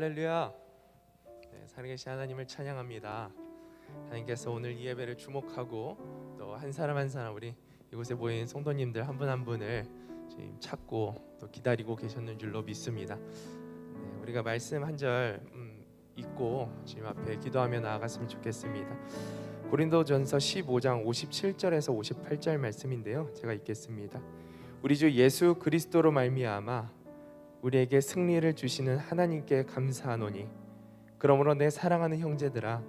할렐루야. 살아계신 하나님을 찬양합니다. 하나님께서 오늘 이 예배를 주목하고 또 한 사람 한 사람 우리 이곳에 모인 성도님들 한 분 한 분을 지금 찾고 또 기다리고 계셨는 줄로 믿습니다. 우리가 말씀 한 절 읽고 주님 앞에 기도하며 나아갔으면 좋겠습니다. 고린도전서 15장 57절에서 58절 말씀인데요, 제가 읽겠습니다. 우리 주 예수 그리스도로 말미암아 우리에게 승리를 주시는 하나님께 감사하노니 그러므로 내 사랑하는 형제들아,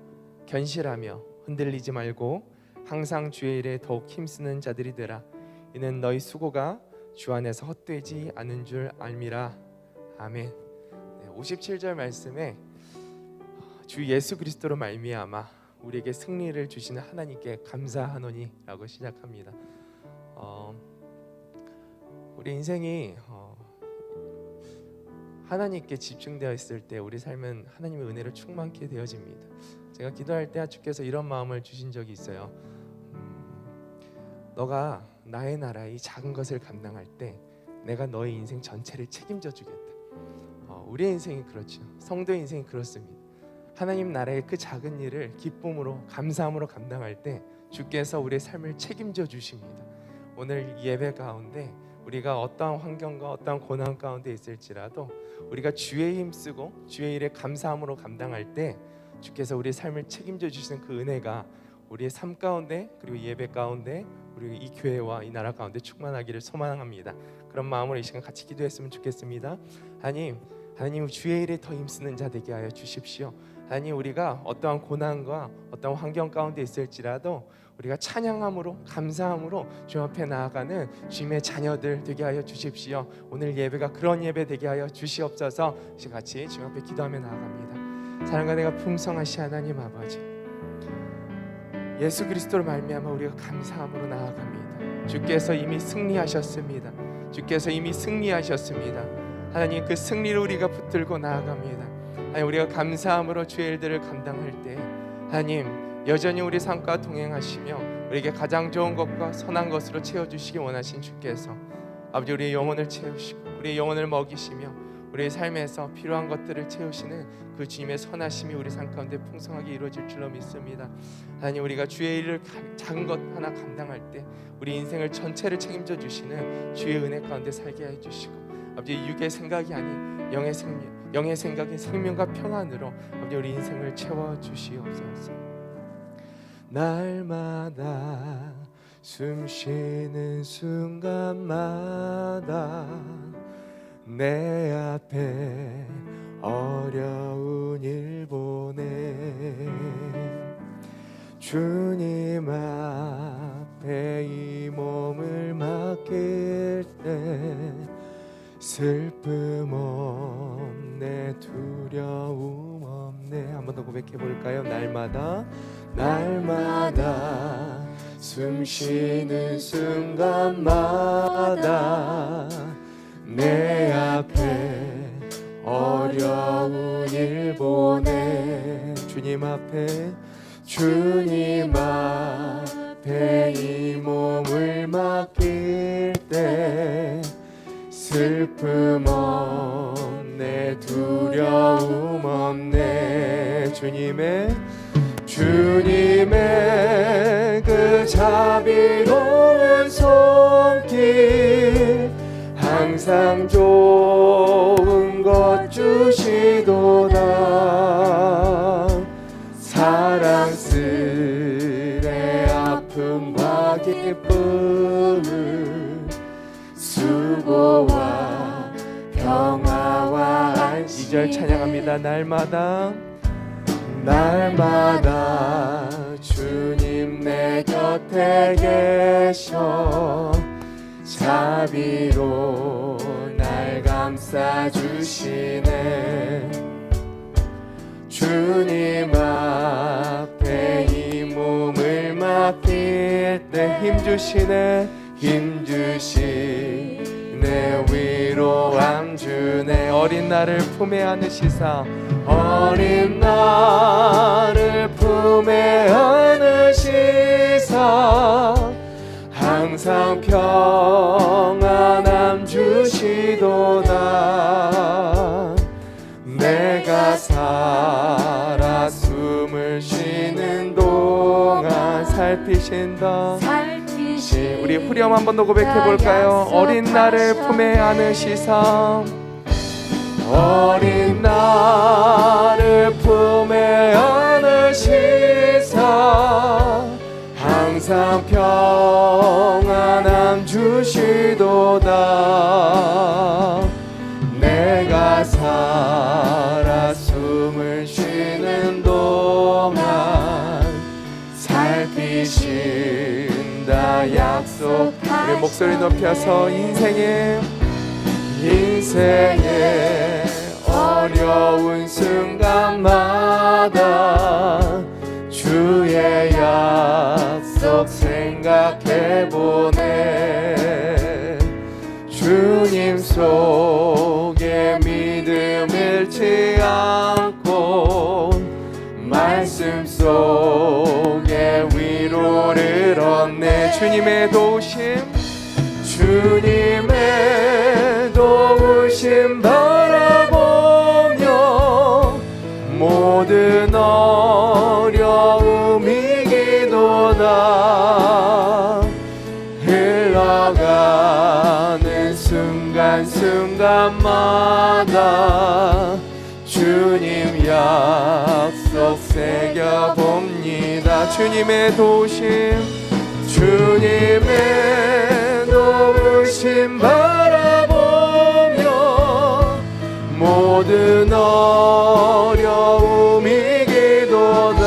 견실하며 흔들리지 말고 항상 주의 일에 더욱 힘쓰는 자들이 되라. 이는 너희 수고가 주 안에서 헛되지 않은 줄 알미라. 아멘. 57절 말씀에 주 예수 그리스도로 말미암아 우리에게 승리를 주시는 하나님께 감사하노니 라고 시작합니다. 우리 인생이 하나님께 집중되어 있을 때 우리 삶은 하나님의 은혜로 충만케 되어집니다. 제가 기도할 때 주께서 이런 마음을 주신 적이 있어요. 너가 나의 나라의 작은 것을 감당할 때 내가 너의 인생 전체를 책임져 주겠다. 우리의 인생이 그렇죠. 성도의 인생이 그렇습니다. 하나님 나라의 그 작은 일을 기쁨으로 감사함으로 감당할 때 주께서 우리의 삶을 책임져 주십니다. 오늘 예배 가운데 우리가 어떠한 환경과 어떠한 고난 가운데 있을지라도 우리가 주의 힘쓰고 주의 일에 감사함으로 감당할 때 주께서 우리의 삶을 책임져 주시는 그 은혜가 우리의 삶 가운데 그리고 예배 가운데 우리 이 교회와 이 나라 가운데 충만하기를 소망합니다. 그런 마음으로 이 시간 같이 기도했으면 좋겠습니다. 하나님 주의 일에 더 힘쓰는 자 되게 하여 주십시오. 하나님, 우리가 어떠한 고난과 어떠한 환경 가운데 있을지라도 우리가 찬양함으로 감사함으로 주님 앞에 나아가는 주님의 자녀들 되게 하여 주십시오. 오늘 예배가 그런 예배 되게 하여 주시옵소서. 같이 주님 앞에 기도하며 나아갑니다. 사랑과 내가 풍성하신 하나님 아버지, 예수 그리스도로 말미암아 우리가 감사함으로 나아갑니다. 주께서 이미 승리하셨습니다. 주께서 이미 승리하셨습니다. 하나님, 그 승리를 우리가 붙들고 나아갑니다. 하나님, 우리가 감사함으로 주의 일들을 감당할 때 하나님 여전히 우리 삶과 동행하시며 우리에게 가장 좋은 것과 선한 것으로 채워주시기 원하신 주께서 아버지 우리의 영혼을 채우시고 우리의 영혼을 먹이시며 우리의 삶에서 필요한 것들을 채우시는 그 주님의 선하심이 우리 삶 가운데 풍성하게 이루어질 줄로 믿습니다. 하나님, 우리가 주의 일을 작은 것 하나 감당할 때 우리 인생을 전체를 책임져 주시는 주의 은혜 가운데 살게 해주시고 아버지 육의 생각이 아닌 영의 생각인 생명과 평안으로 아버지 우리 인생을 채워주시옵소서. 날마다 숨쉬는 순간마다 내 앞에 어려운 일 보내 주님 앞에 이 몸을 맡길 때 슬픔 없네 두려움 없네. 한 번 더 고백해 볼까요? 날마다 숨 쉬는 순간마다 내 앞에 어려운 일 보내 주님 앞에 이 몸을 맡길 때 슬픔 없네 두려움 없네. 주님의 그 자비로운 손길 항상 좋은 것 주시도다. 사랑스레 아픔과 기쁨을 수고와 평화와 안식. 2절 찬양합니다. 날마다 주님 내 곁에 계셔 자비로 날 감싸주시네. 주님 앞에 이 몸을 맡길 때 힘주시네 위로함 주네. 어린 나를 품에 안으시사 항상 평안함 주시도다. 내가 살피신다. 우리 후렴 한 번 더 고백해 볼까요? 어린 나를 품에 안으시사, 어린 나를 품에 안으시사, 항상 평안함 주시도다. 내가 살아 숨을 쉬는 동안 살피신다 약속하셨다. 우리 목소리 높여서 인생의 어려운 순간마다 주의 약속 생각해보네. 주님 속에 믿음 잃지 않고 말씀 속에 위로를 얻네. 주님의 도우심, 주님의 도우심 바라보며 모든 어려움 이기도다. 흘러가는 순간순간마다 주님 약속 새겨봅니다. 주님의 도우심, 주님의 도우심 바라보며 모든 어려움 이기도다.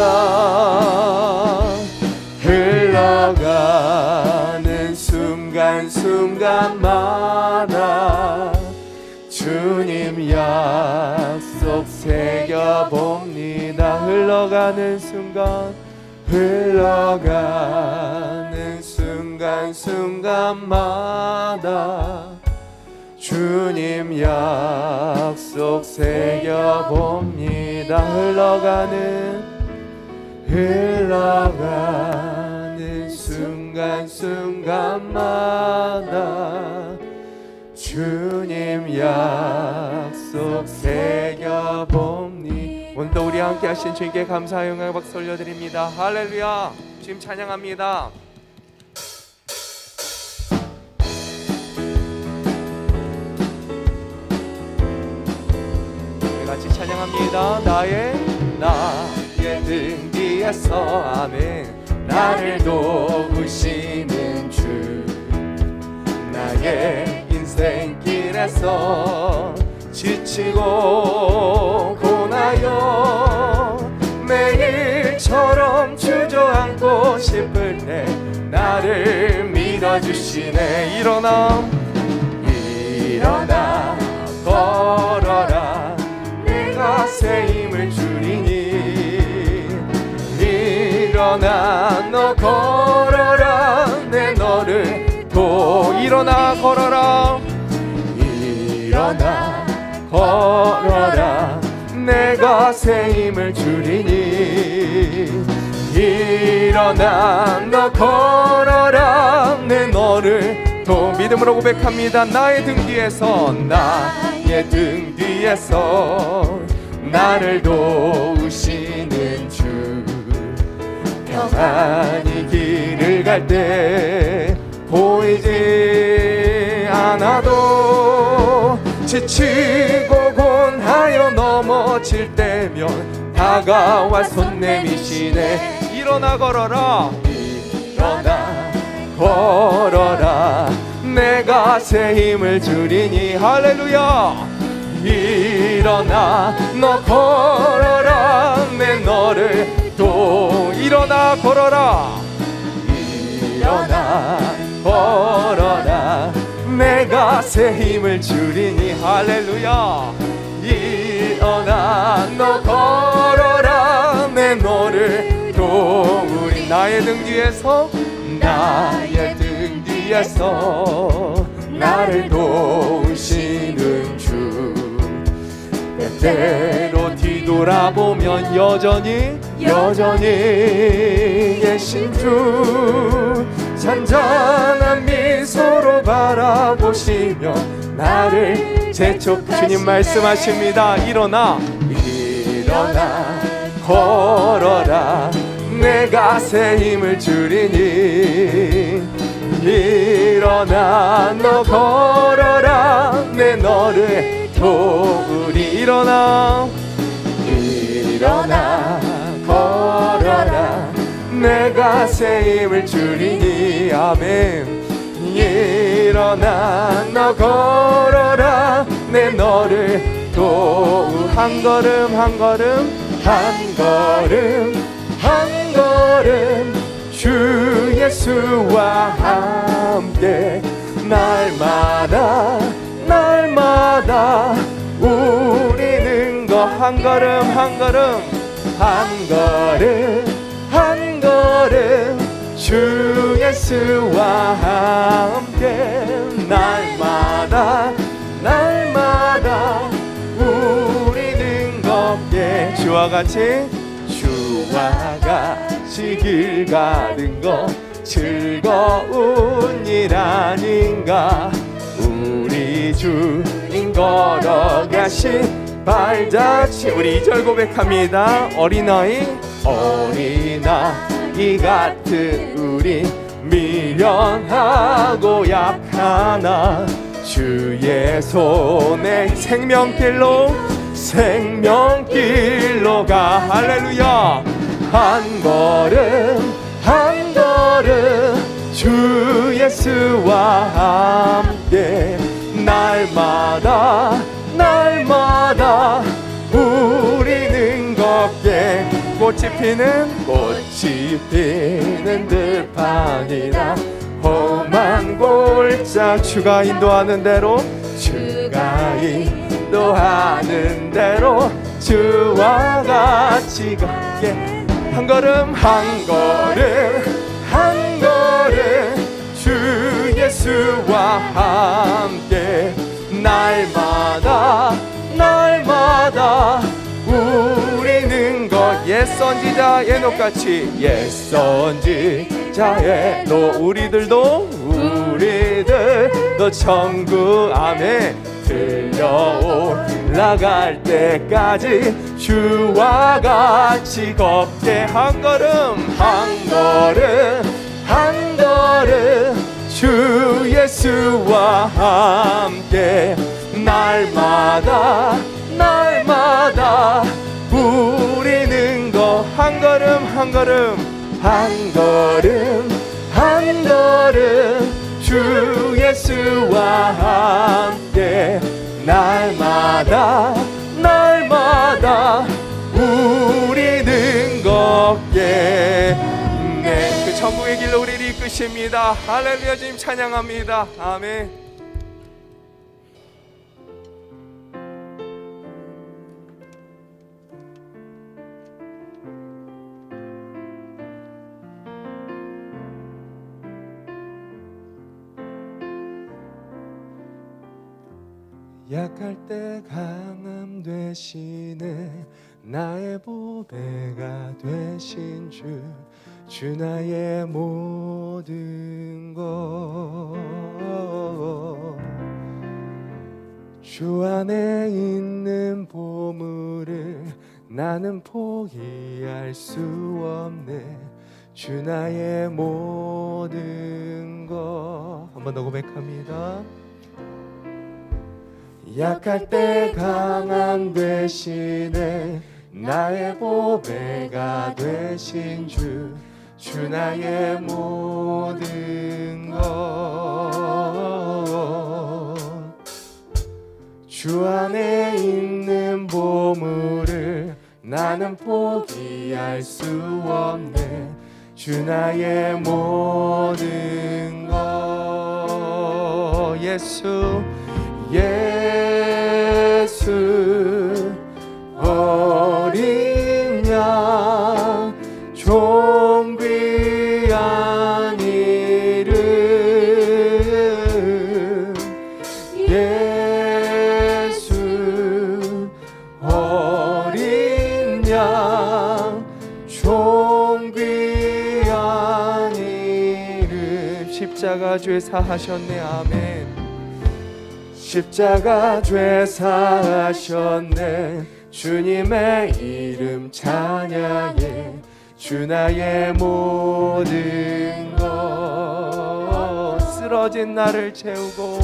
흘러가는 순간순간마다 주님 약속 새겨봅니다. 흘러가는 순간순간마다 주님 약속 새겨봅니다. 흘러가는 순간순간마다 주님 약속 새겨봅니다. 오늘도 우리 함께 하신 주님께 감사의 영광 박수 올려드립니다. 할렐루야. 주님 찬양합니다. 우리 같이 찬양합니다. 나의 등 뒤에서 아멘. 나를 도우시는 주, 나의 인생길에서 지치고 고나여 매일처럼 주저앉고 싶을 때 나를 믿어주시네. 일어나 걸어라. 내가 새 힘을 주리니. 일어나 너 걸어라. 내 너를 일어나 걸어라. 일어나 걸어라. 내가 새 힘을 주리니. 일어나 너 걸어라. 내 너를 믿음으로 고백합니다. 나의 등 뒤에서 나를 도우시는 주, 평안히 길을 갈 때 보이지 않아도 지치고 곤하여 넘어질 때면 다가와 손 내미시네. 일어나 걸어라. 내가 새 힘을 주리니. 할렐루야. 일어나 너 걸어라. 내 너를 일어나 걸어라. 일어나 걸어라. 내가 새 힘을 주리니. 할렐루야. 일어나 너 걸어라. 내 너를 도우리. 나의 등 뒤에서 나를 도우시는 주, 때때로 뒤돌아보면 여전히 계신 주, 잔잔한 미소로 바라보시며 나를 주님 말씀하십니다. 일어나 걸어라. 내가 새 힘을 주리니 일어나 너 걸어라 내 너를 도우리 일어나 걸어라 내가 새 힘을 주리니 아멘 일어나 너 걸어라 내 너를 도우 한 걸음 한 걸음 한 걸음 한 걸음 주 예수와 함께 날마다 날마다 우리는 거 한 걸음 한 걸음 한 걸음 한 걸음 주 예수와 함께 날마다 날마다 우리는 걷게 주와 같이 길 가는 거 즐거운 일 아닌가 우리 주님 걸어가신 발자취 우리 2절 고백합니다 어린아이 같은 우리 미련하고 약하나 주의 손에 생명길로 가 할렐루야 한 걸음 한 걸음 주 예수와 함께 날마다 날마다 우리는 걷게 꽃이 피는 들판이라 험한 골짜 주가 인도하는 대로 주와 같이 걷게 한 걸음 한 걸음 주 예수와 함께 날마다 우리는 옛 선지자 에녹같이 옛 선지자 에녹 우리들도 천국 안에 들려올라갈 때까지 주와 같이 걷게 한 걸음 한 걸음 주 예수와 함께 날마다 우리는 한 걸음 한 걸음 주 예수와 함께 날마다 우리는 걷게 그 천국의 길로 우리를 이끄십니다. 할렐루야 주님 찬양합니다. 아멘. 약할 때 강함 되시네 나의 보배가 되신 주 나의 모든 것 주 안에 있는 보물을 나는 포기할 수 없네 주 나의 모든 것 한 번 더 고백합니다. 약할 때 강함 되시네 나의 보배가 되신 주 나의 모든 것 주 안에 있는 보물을 나는 포기할 수 없네 주 나의 모든 것 예수 어린 양 좀 귀한 이름 예수 어린 양 좀 귀한 이름 십자가 죄 사하셨네 아멘 십자가 죄 사하셨네 주님의 이름 찬양해 주 나의 모든 것. 쓰러진 나를 채우고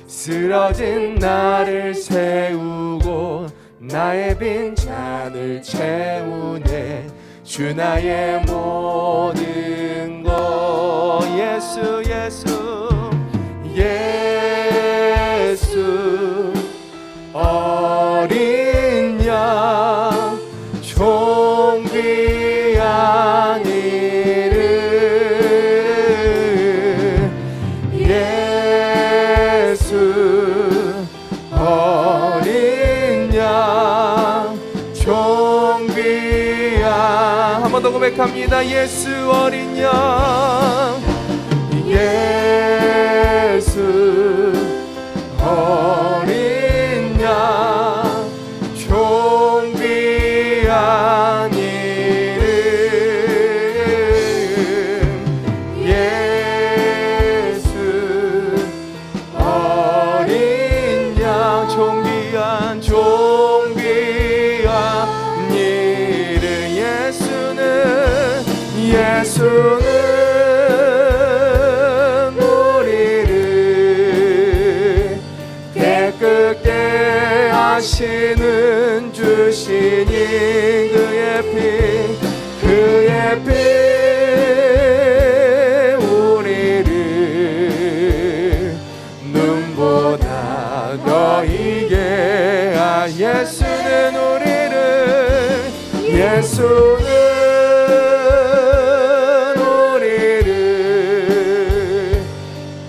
쓰러진 나를 세우고 나의 빈 잔을 채우네. 주 나의 모든 것. 예수 예수 예수 어린 양 존귀한 이름 예수 어린 양 존귀한. 한 번 더 고백합니다. 예수 어린 양 예수 어린 양 존귀한 이름 예수 어린 양 존귀한 이름 예수는 우리를 깨끗게 하시는 주시니 그의 피 우리를 눈보다 더 이게 예수는 우리를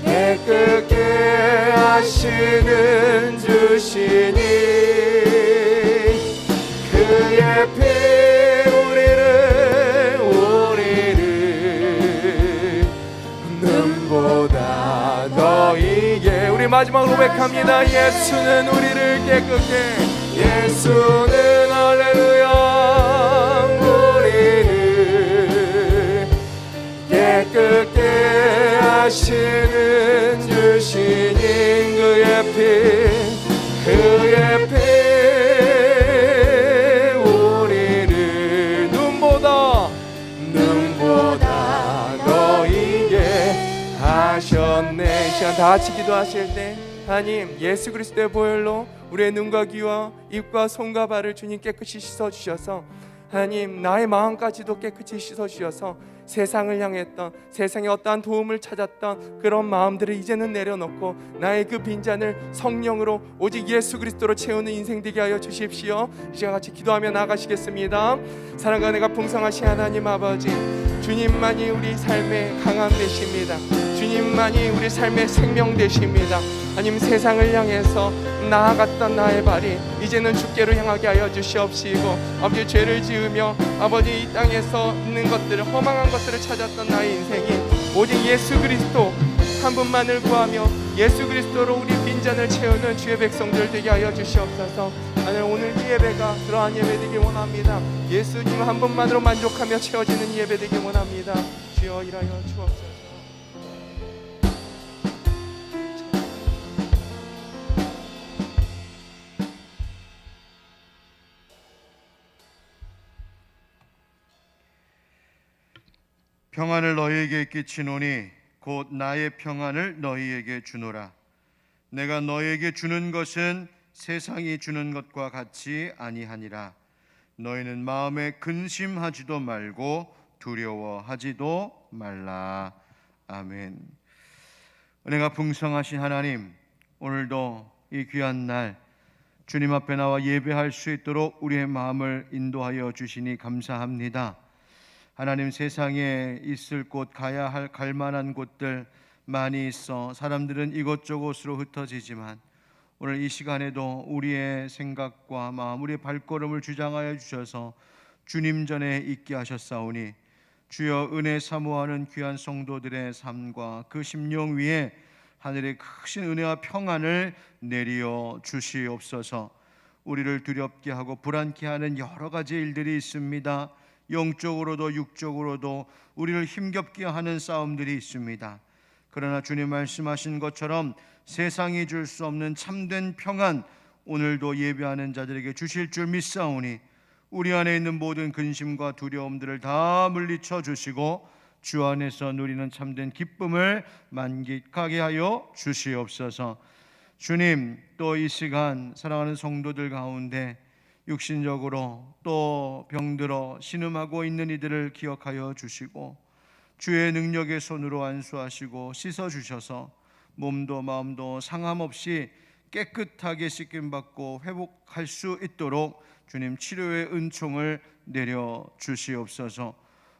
깨끗게 하시는 주시니 그의 피 우리를 눈보다 더 이게. 우리 마지막으로 고백합니다. 예수는 우리를 예수는 할렐루야 우리를 깨끗게 하시는 주시니 그의 피 우리를 눈보다 더 이게 하셨네. 이 시간 다 같이 기도하실 때 하나님 예수 그리스도의 보혈로 우리의 눈과 귀와 입과 손과 발을 주님 깨끗이 씻어주셔서 하나님 나의 마음까지도 깨끗이 씻어주셔서 세상을 향했던 세상에 어떠한 도움을 찾았던 그런 마음들을 이제는 내려놓고 나의 그 빈잔을 성령으로 오직 예수 그리스도로 채우는 인생 되게 하여 주십시오. 이 시간 같이 기도하며 나가시겠습니다. 사랑과 은혜가 풍성하신 하나님 아버지, 주님만이 우리 삶의 강함 되십니다. 주님만이 우리 삶의 생명 되십니다. 하나님 세상을 향해서 나아갔던 나의 발이 이제는 주께로 향하게 하여 주시옵시고, 아버지 죄를 지으며 아버지 이 땅에서 있는 것들을 허망한 것들을 찾았던 나의 인생이 오직 예수 그리스도 한 분만을 구하며 예수 그리스도로 우리 빈잔을 채우는 주의 백성들 되게 하여 주시옵소서. 하나님 오늘 이 예배가 그러한 예배 되길 원합니다. 예수님 한 분만으로 만족하며 채워지는 예배 되길 원합니다. 주여 일하여 주옵소서. 평안을 너희에게 끼치노니 곧 나의 평안을 너희에게 주노라. 내가 너희에게 주는 것은 세상이 주는 것과 같이 아니하니라. 너희는 마음에 근심하지도 말고 두려워하지도 말라. 아멘. 은혜가 풍성하신 하나님, 오늘도 이 귀한 날 주님 앞에 나와 예배할 수 있도록 우리의 마음을 인도하여 주시니 감사합니다. 하나님, 세상에 있을 곳, 가야 할 갈만한 곳들 많이 있어 사람들은 이곳저곳으로 흩어지지만 오늘 이 시간에도 우리의 생각과 마음, 우리의 발걸음을 주장하여 주셔서 주님 전에 있게 하셨사오니 주여 은혜 사모하는 귀한 성도들의 삶과 그 심령 위에 하늘의 크신 은혜와 평안을 내려 주시옵소서. 우리를 두렵게 하고 불안케 하는 여러 가지 일들이 있습니다. 영적으로도 육적으로도 우리를 힘겹게 하는 싸움들이 있습니다. 그러나 주님 말씀하신 것처럼 세상이 줄 수 없는 참된 평안 오늘도 예배하는 자들에게 주실 줄 믿사오니 우리 안에 있는 모든 근심과 두려움들을 다 물리쳐 주시고 주 안에서 누리는 참된 기쁨을 만끽하게 하여 주시옵소서. 주님, 또 이 시간 사랑하는 성도들 가운데 육신적으로 또 병들어 신음하고 있는 이들을 기억하여 주시고 주의 능력의 손으로 안수하시고 씻어 주셔서 몸도 마음도 상함 없이 깨끗하게 씻김 받고 회복할 수 있도록 주님 치료의 은총을 내려 주시옵소서.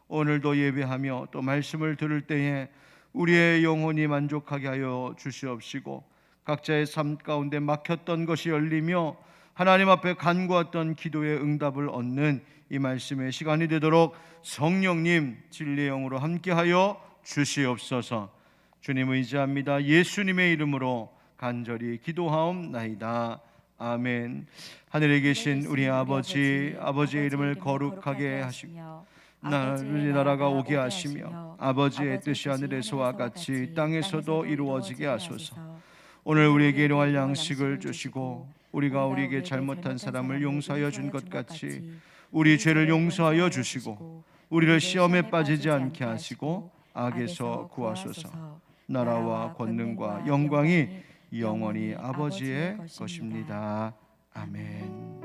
오늘도 예배하며 또 말씀을 들을 때에 우리의 영혼이 만족하게 하여 주시옵시고 각자의 삶 가운데 막혔던 것이 열리며 하나님 앞에 간구했던 기도의 응답을 얻는 이 말씀의 시간이 되도록 성령님 진리의 영으로 함께하여 주시옵소서. 주님 의지합니다. 예수님의 이름으로 간절히 기도하옵나이다. 아멘. 하늘에 계신 우리 아버지의 이름을 거룩하게 하시고 나의 나라가 오게 하시며 아버지의 뜻이 하늘에서와 같이 땅에서도 이루어지게 하소서. 오늘 우리에게 일용할 양식을 주시고 우리가 우리에게 잘못한 사람을 용서하여 준 것 같이 우리 죄를 용서하여 주시고 우리를 시험에 빠지지 않게 하시고 악에서 구하소서. 나라와 권능과 영광이 영원히 아버지의 것입니다. 아멘.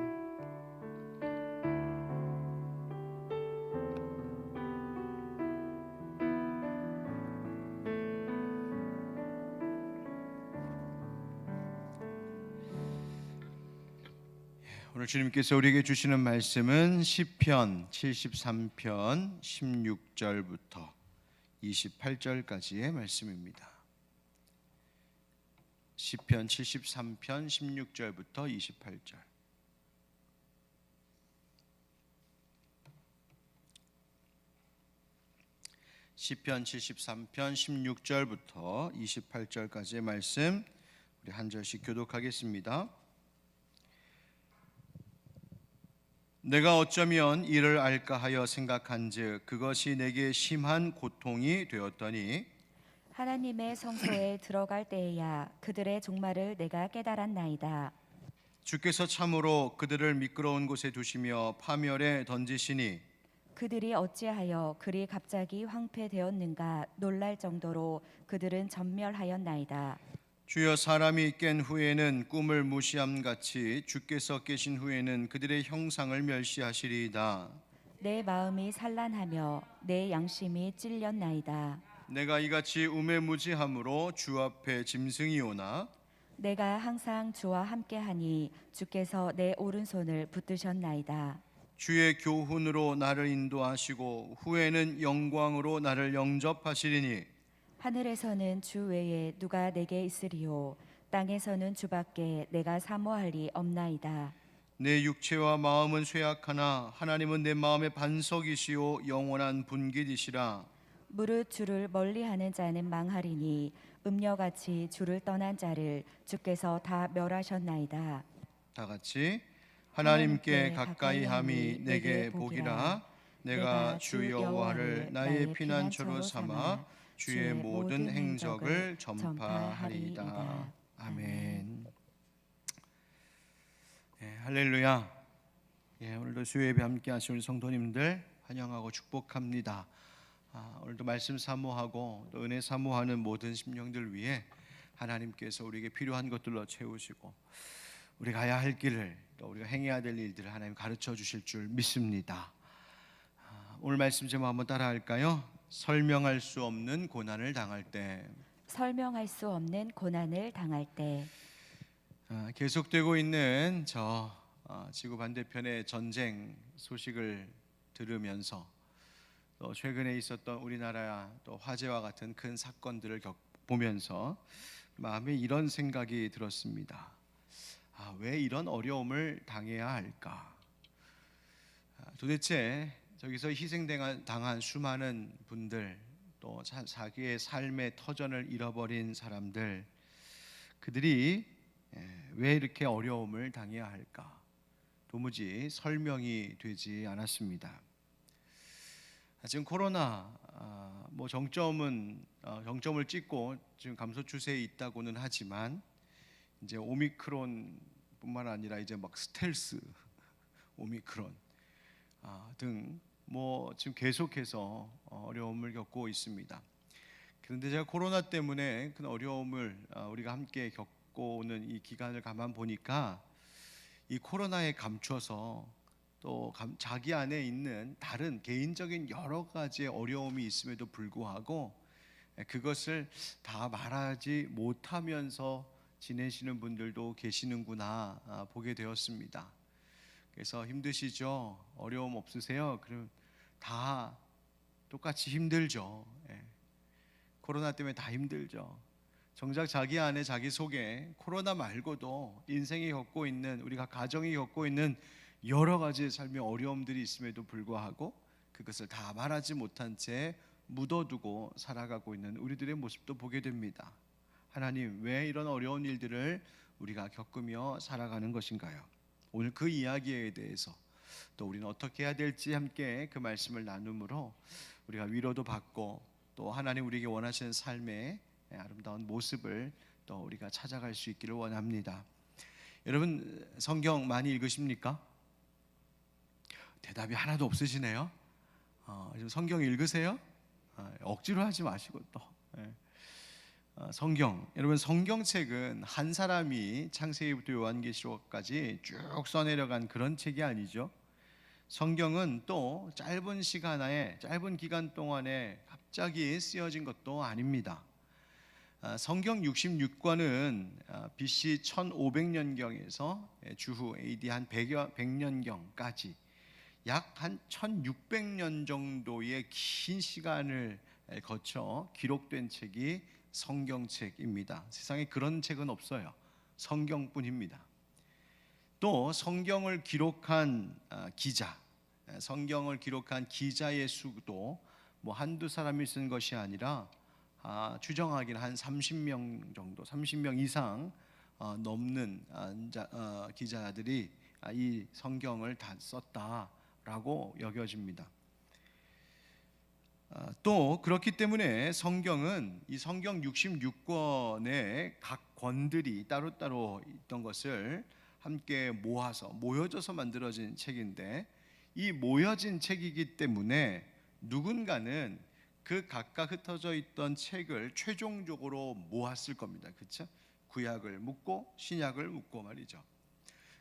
오늘 주님께서 우리에게 주시는 말씀은 시편 73편 16절부터 28절까지의 말씀입니다. 시편 73편 16절부터 28절. 시편 73편 16절부터 28절까지의 말씀 우리 한 절씩 교독하겠습니다. 내가 어쩌면 이를 알까 하여 생각한즉 그것이 내게 심한 고통이 되었더니 하나님의 성소에 들어갈 때에야 그들의 종말을 내가 깨달았나이다. 주께서 참으로 그들을 미끄러운 곳에 두시며 파멸에 던지시니 그들이 어찌하여 그리 갑자기 황폐되었는가 놀랄 정도로 그들은 전멸하였나이다. 주여 사람이 깬 후에는 꿈을 무시함같이 주께서 깨신 후에는 그들의 형상을 멸시하시리이다. 내 마음이 산란하며 내 양심이 찔렸나이다. 내가 이같이 우매무지함으로 주 앞에 짐승이 오나 내가 항상 주와 함께하니 주께서 내 오른손을 붙드셨나이다. 주의 교훈으로 나를 인도하시고 후에는 영광으로 나를 영접하시리니 하늘에서는 주 외에 누가 내게 있으리요 땅에서는 주밖에 내가 사모할 리 없나이다. 내 육체와 마음은 쇠약하나 하나님은 내 마음의 반석이시요 영원한 분깃이시라. 무릇 주를 멀리하는 자는 망하리니 음녀같이 주를 떠난 자를 주께서 다 멸하셨나이다. 다 같이 하나님께 가까이함이 내게 복이라. 내가 주 여호와를 나의 피난처로 삼아 주의 모든 행적을 전파하리이다. 아멘. 할렐루야. 오늘도 수요 예배 함께 하신 우리 성도님들 환영하고 축복합니다. 오늘도 말씀 사모하고 또 은혜 사모하는 모든 심령들 위해 하나님께서 우리에게 필요한 것들로 채우시고 우리가 가야 할 길을 또 우리가 행해야 될 일들을 하나님 가르쳐 주실 줄 믿습니다. 오늘 말씀 제목 한번 따라할까요? 설명할 수 없는 고난을 당할 때. 설명할 수 없는 고난을 당할 때. 계속되고 있는 지구 반대편의 전쟁 소식을 들으면서 또 최근에 있었던 우리나라 또 화재와 같은 큰 사건들을 보면서 마음에 이런 생각이 들었습니다. 왜 이런 어려움을 당해야 할까? 도대체 저기서 희생당한 수많은 분들, 또 자기의 삶의 터전을 잃어버린 사람들, 그들이 왜 이렇게 어려움을 당해야 할까? 도무지 설명이 되지 않았습니다. 지금 코로나 정점을 찍고 지금 감소 추세에 있다고는 하지만 이제 오미크론뿐만 아니라 이제 막 스텔스 오미크론, 등 지금 계속해서 어려움을 겪고 있습니다. 그런데 제가 코로나 때문에 큰 어려움을 우리가 함께 겪고 오는 이 기간을 가만 보니까 이 코로나에 감춰서 또 자기 안에 있는 다른 개인적인 여러 가지의 어려움이 있음에도 불구하고 그것을 다 말하지 못하면서 지내시는 분들도 계시는구나 보게 되었습니다. 그래서 힘드시죠? 어려움 없으세요? 그럼 다 똑같이 힘들죠. 코로나 때문에 다 힘들죠. 정작 자기 안에 자기 속에 코로나 말고도 인생이 겪고 있는, 우리가 가정이 겪고 있는 여러 가지 삶의 어려움들이 있음에도 불구하고 그것을 다 말하지 못한 채 묻어두고 살아가고 있는 우리들의 모습도 보게 됩니다. 하나님, 왜 이런 어려운 일들을 우리가 겪으며 살아가는 것인가요? 오늘 그 이야기에 대해서 또 우리는 어떻게 해야 될지 함께 그 말씀을 나눔으로 우리가 위로도 받고 또 하나님 우리에게 원하시는 삶의 아름다운 모습을 또 우리가 찾아갈 수 있기를 원합니다. 여러분, 성경 많이 읽으십니까? 대답이 하나도 없으시네요. 성경 읽으세요? 억지로 하지 마시고 또 성경, 여러분, 성경책은 한 사람이 창세기부터 요한계시록까지 쭉 써내려간 그런 책이 아니죠. 성경은 또 짧은 시간에, 짧은 기간 동안에 갑자기 쓰여진 것도 아닙니다. 성경 66권은 BC 1500년경에서 주후 AD 한 100년경까지 약 한 1600년 정도의 긴 시간을 거쳐 기록된 책이 성경책입니다. 세상에 그런 책은 없어요. 성경뿐입니다. 또 성경을 기록한 기자, 성경을 기록한 기자의 수도 한두 사람이 쓴 것이 아니라 추정하기는 한 30명 정도, 30명 이상 넘는 기자들이 이 성경을 다 썼다라고 여겨집니다. 또 그렇기 때문에 성경은 이 성경 66권의 각 권들이 따로따로 있던 것을 함께 모여져서 만들어진 책인데, 이 모여진 책이기 때문에 누군가는 그 각각 흩어져 있던 책을 최종적으로 모았을 겁니다. 그렇죠? 구약을 묶고 신약을 묶고 말이죠.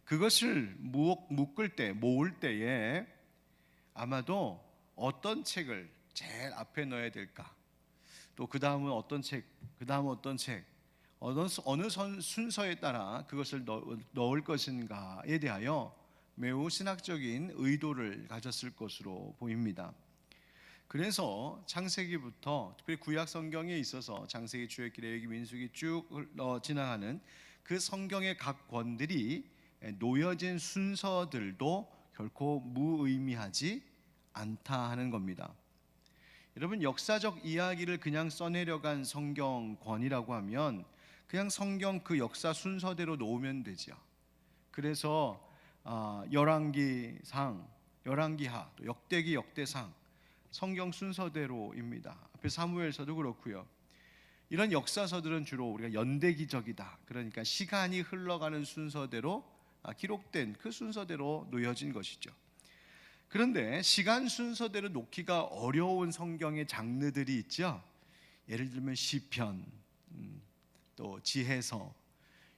그것을 모을 때에 아마도 어떤 책을 제일 앞에 넣어야 될까? 또 그 다음은 어떤 책, 그 다음은 어떤 책, 어느 순서에 따라 그것을 넣을 것인가에 대하여 매우 신학적인 의도를 가졌을 것으로 보입니다. 그래서 창세기부터 특별히 구약 성경에 있어서 창세기, 출애굽기, 레위기, 민수기 쭉 지나가는 그 성경의 각 권들이 놓여진 순서들도 결코 무의미하지 않다 하는 겁니다. 여러분, 역사적 이야기를 그냥 써내려간 성경권이라고 하면 그냥 성경 그 역사 순서대로 놓으면 되죠. 그래서 열왕기상, 열왕기하, 역대기, 역대상 성경 순서대로입니다. 앞에 사무엘서도 그렇고요. 이런 역사서들은 주로 우리가 연대기적이다, 그러니까 시간이 흘러가는 순서대로 기록된 그 순서대로 놓여진 것이죠. 그런데 시간 순서대로 놓기가 어려운 성경의 장르들이 있죠. 예를 들면 시편, 또 지혜서.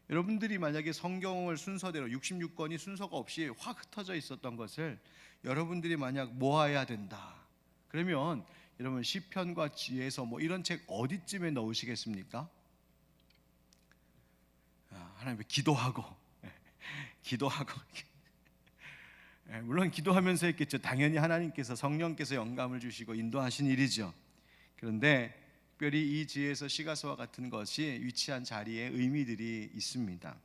여러분들이 만약에 성경을 순서대로 66권이 순서가 없이 확 흩어져 있었던 것을 여러분들이 만약 모아야 된다, 그러면 여러분 시편과 지혜서 이런 책 어디쯤에 넣으시겠습니까? 하나님께 기도하고 물론 기도하면서 했겠죠. 당연히 하나님께서, 성령께서 영감을 주시고 인도하신 일이죠. 그런데 특별히 이 지혜서, 시가서와 같은 것이 위치한 자리에 의미들이 있습니다.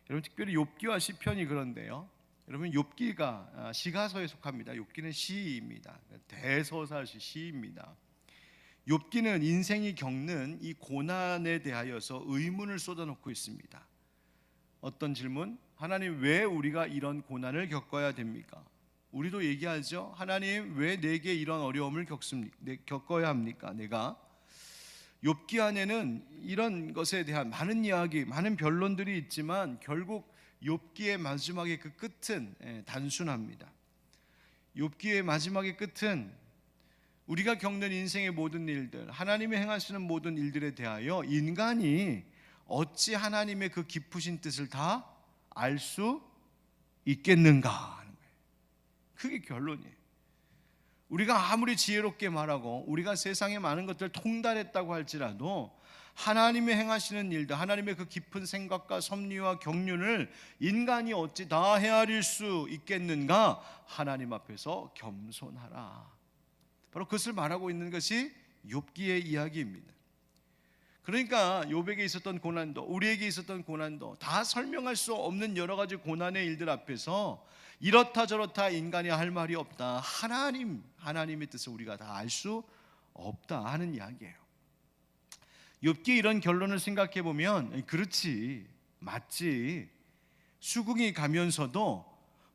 여러분, 특별히 욥기와 시편이 그런데요. 여러분, 욥기가 시가서에 속합니다. 욥기는 시입니다. 대서사시, 시입니다. 욥기는 인생이 겪는 이 고난에 대하여서 의문을 쏟아놓고 있습니다. 어떤 질문? 하나님, 왜 우리가 이런 고난을 겪어야 됩니까? 우리도 얘기하죠. 하나님, 왜 내게 이런 어려움을 겪어야 합니까? 내가. 욥기 안에는 이런 것에 대한 많은 이야기, 많은 변론들이 있지만 결국 욥기의 마지막에 그 끝은 단순합니다. 욥기의 마지막의 끝은 우리가 겪는 인생의 모든 일들, 하나님이 행하시는 모든 일들에 대하여 인간이 어찌 하나님의 그 깊으신 뜻을 다 알 수 있겠는가 하는 거예요. 그게 결론이에요. 우리가 아무리 지혜롭게 말하고 우리가 세상의 많은 것들을 통달했다고 할지라도 하나님의 행하시는 일들, 하나님의 그 깊은 생각과 섭리와 경륜을 인간이 어찌 다 헤아릴 수 있겠는가? 하나님 앞에서 겸손하라. 바로 그것을 말하고 있는 것이 욥기의 이야기입니다. 그러니까 욥에게 있었던 고난도, 우리에게 있었던 고난도 다 설명할 수 없는 여러 가지 고난의 일들 앞에서 이렇다 저렇다 인간이 할 말이 없다. 하나님의 뜻을 우리가 다 알 수 없다 하는 이야기예요. 욥기 이런 결론을 생각해 보면 그렇지, 맞지. 수긍이 가면서도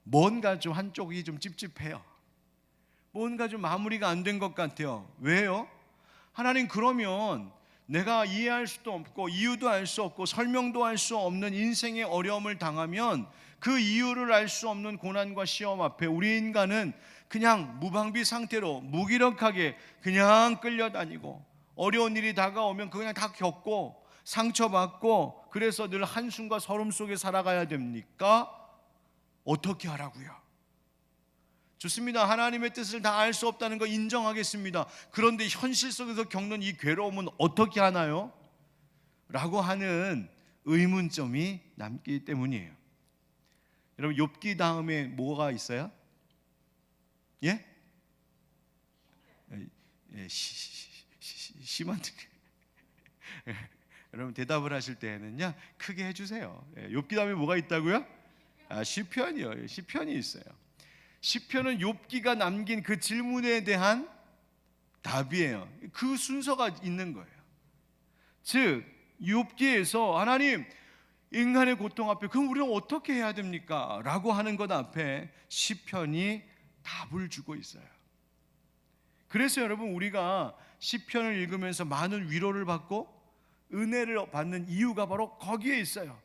뭔가 좀 한쪽이 좀 찝찝해요. 뭔가 좀 마무리가 안 된 것 같아요. 왜요? 하나님, 그러면 내가 이해할 수도 없고 이유도 알 수 없고 설명도 할 수 없는 인생의 어려움을 당하면 그 이유를 알 수 없는 고난과 시험 앞에 우리 인간은 그냥 무방비 상태로 무기력하게 그냥 끌려다니고, 어려운 일이 다가오면 그냥 다 겪고 상처받고, 그래서 늘 한숨과 서름 속에 살아가야 됩니까? 어떻게 하라고요? 좋습니다. 하나님의 뜻을 다 알 수 없다는 거 인정하겠습니다. 그런데 현실 속에서 겪는 이 괴로움은 어떻게 하나요? 라고 하는 의문점이 남기 때문이에요. 여러분, 욥기 다음에 뭐가 있어요? 예? 심한 여러분, 대답을 하실 때는요 크게 해주세요. 욥기 다음에 뭐가 있다고요? 시편이요. 시편이 있어요. 시편은 욥기가 남긴 그 질문에 대한 답이에요. 그 순서가 있는 거예요. 즉 욥기에서 하나님, 인간의 고통 앞에 그럼 우리는 어떻게 해야 됩니까? 라고 하는 것 앞에 시편이 답을 주고 있어요. 그래서 여러분, 우리가 시편을 읽으면서 많은 위로를 받고 은혜를 받는 이유가 바로 거기에 있어요.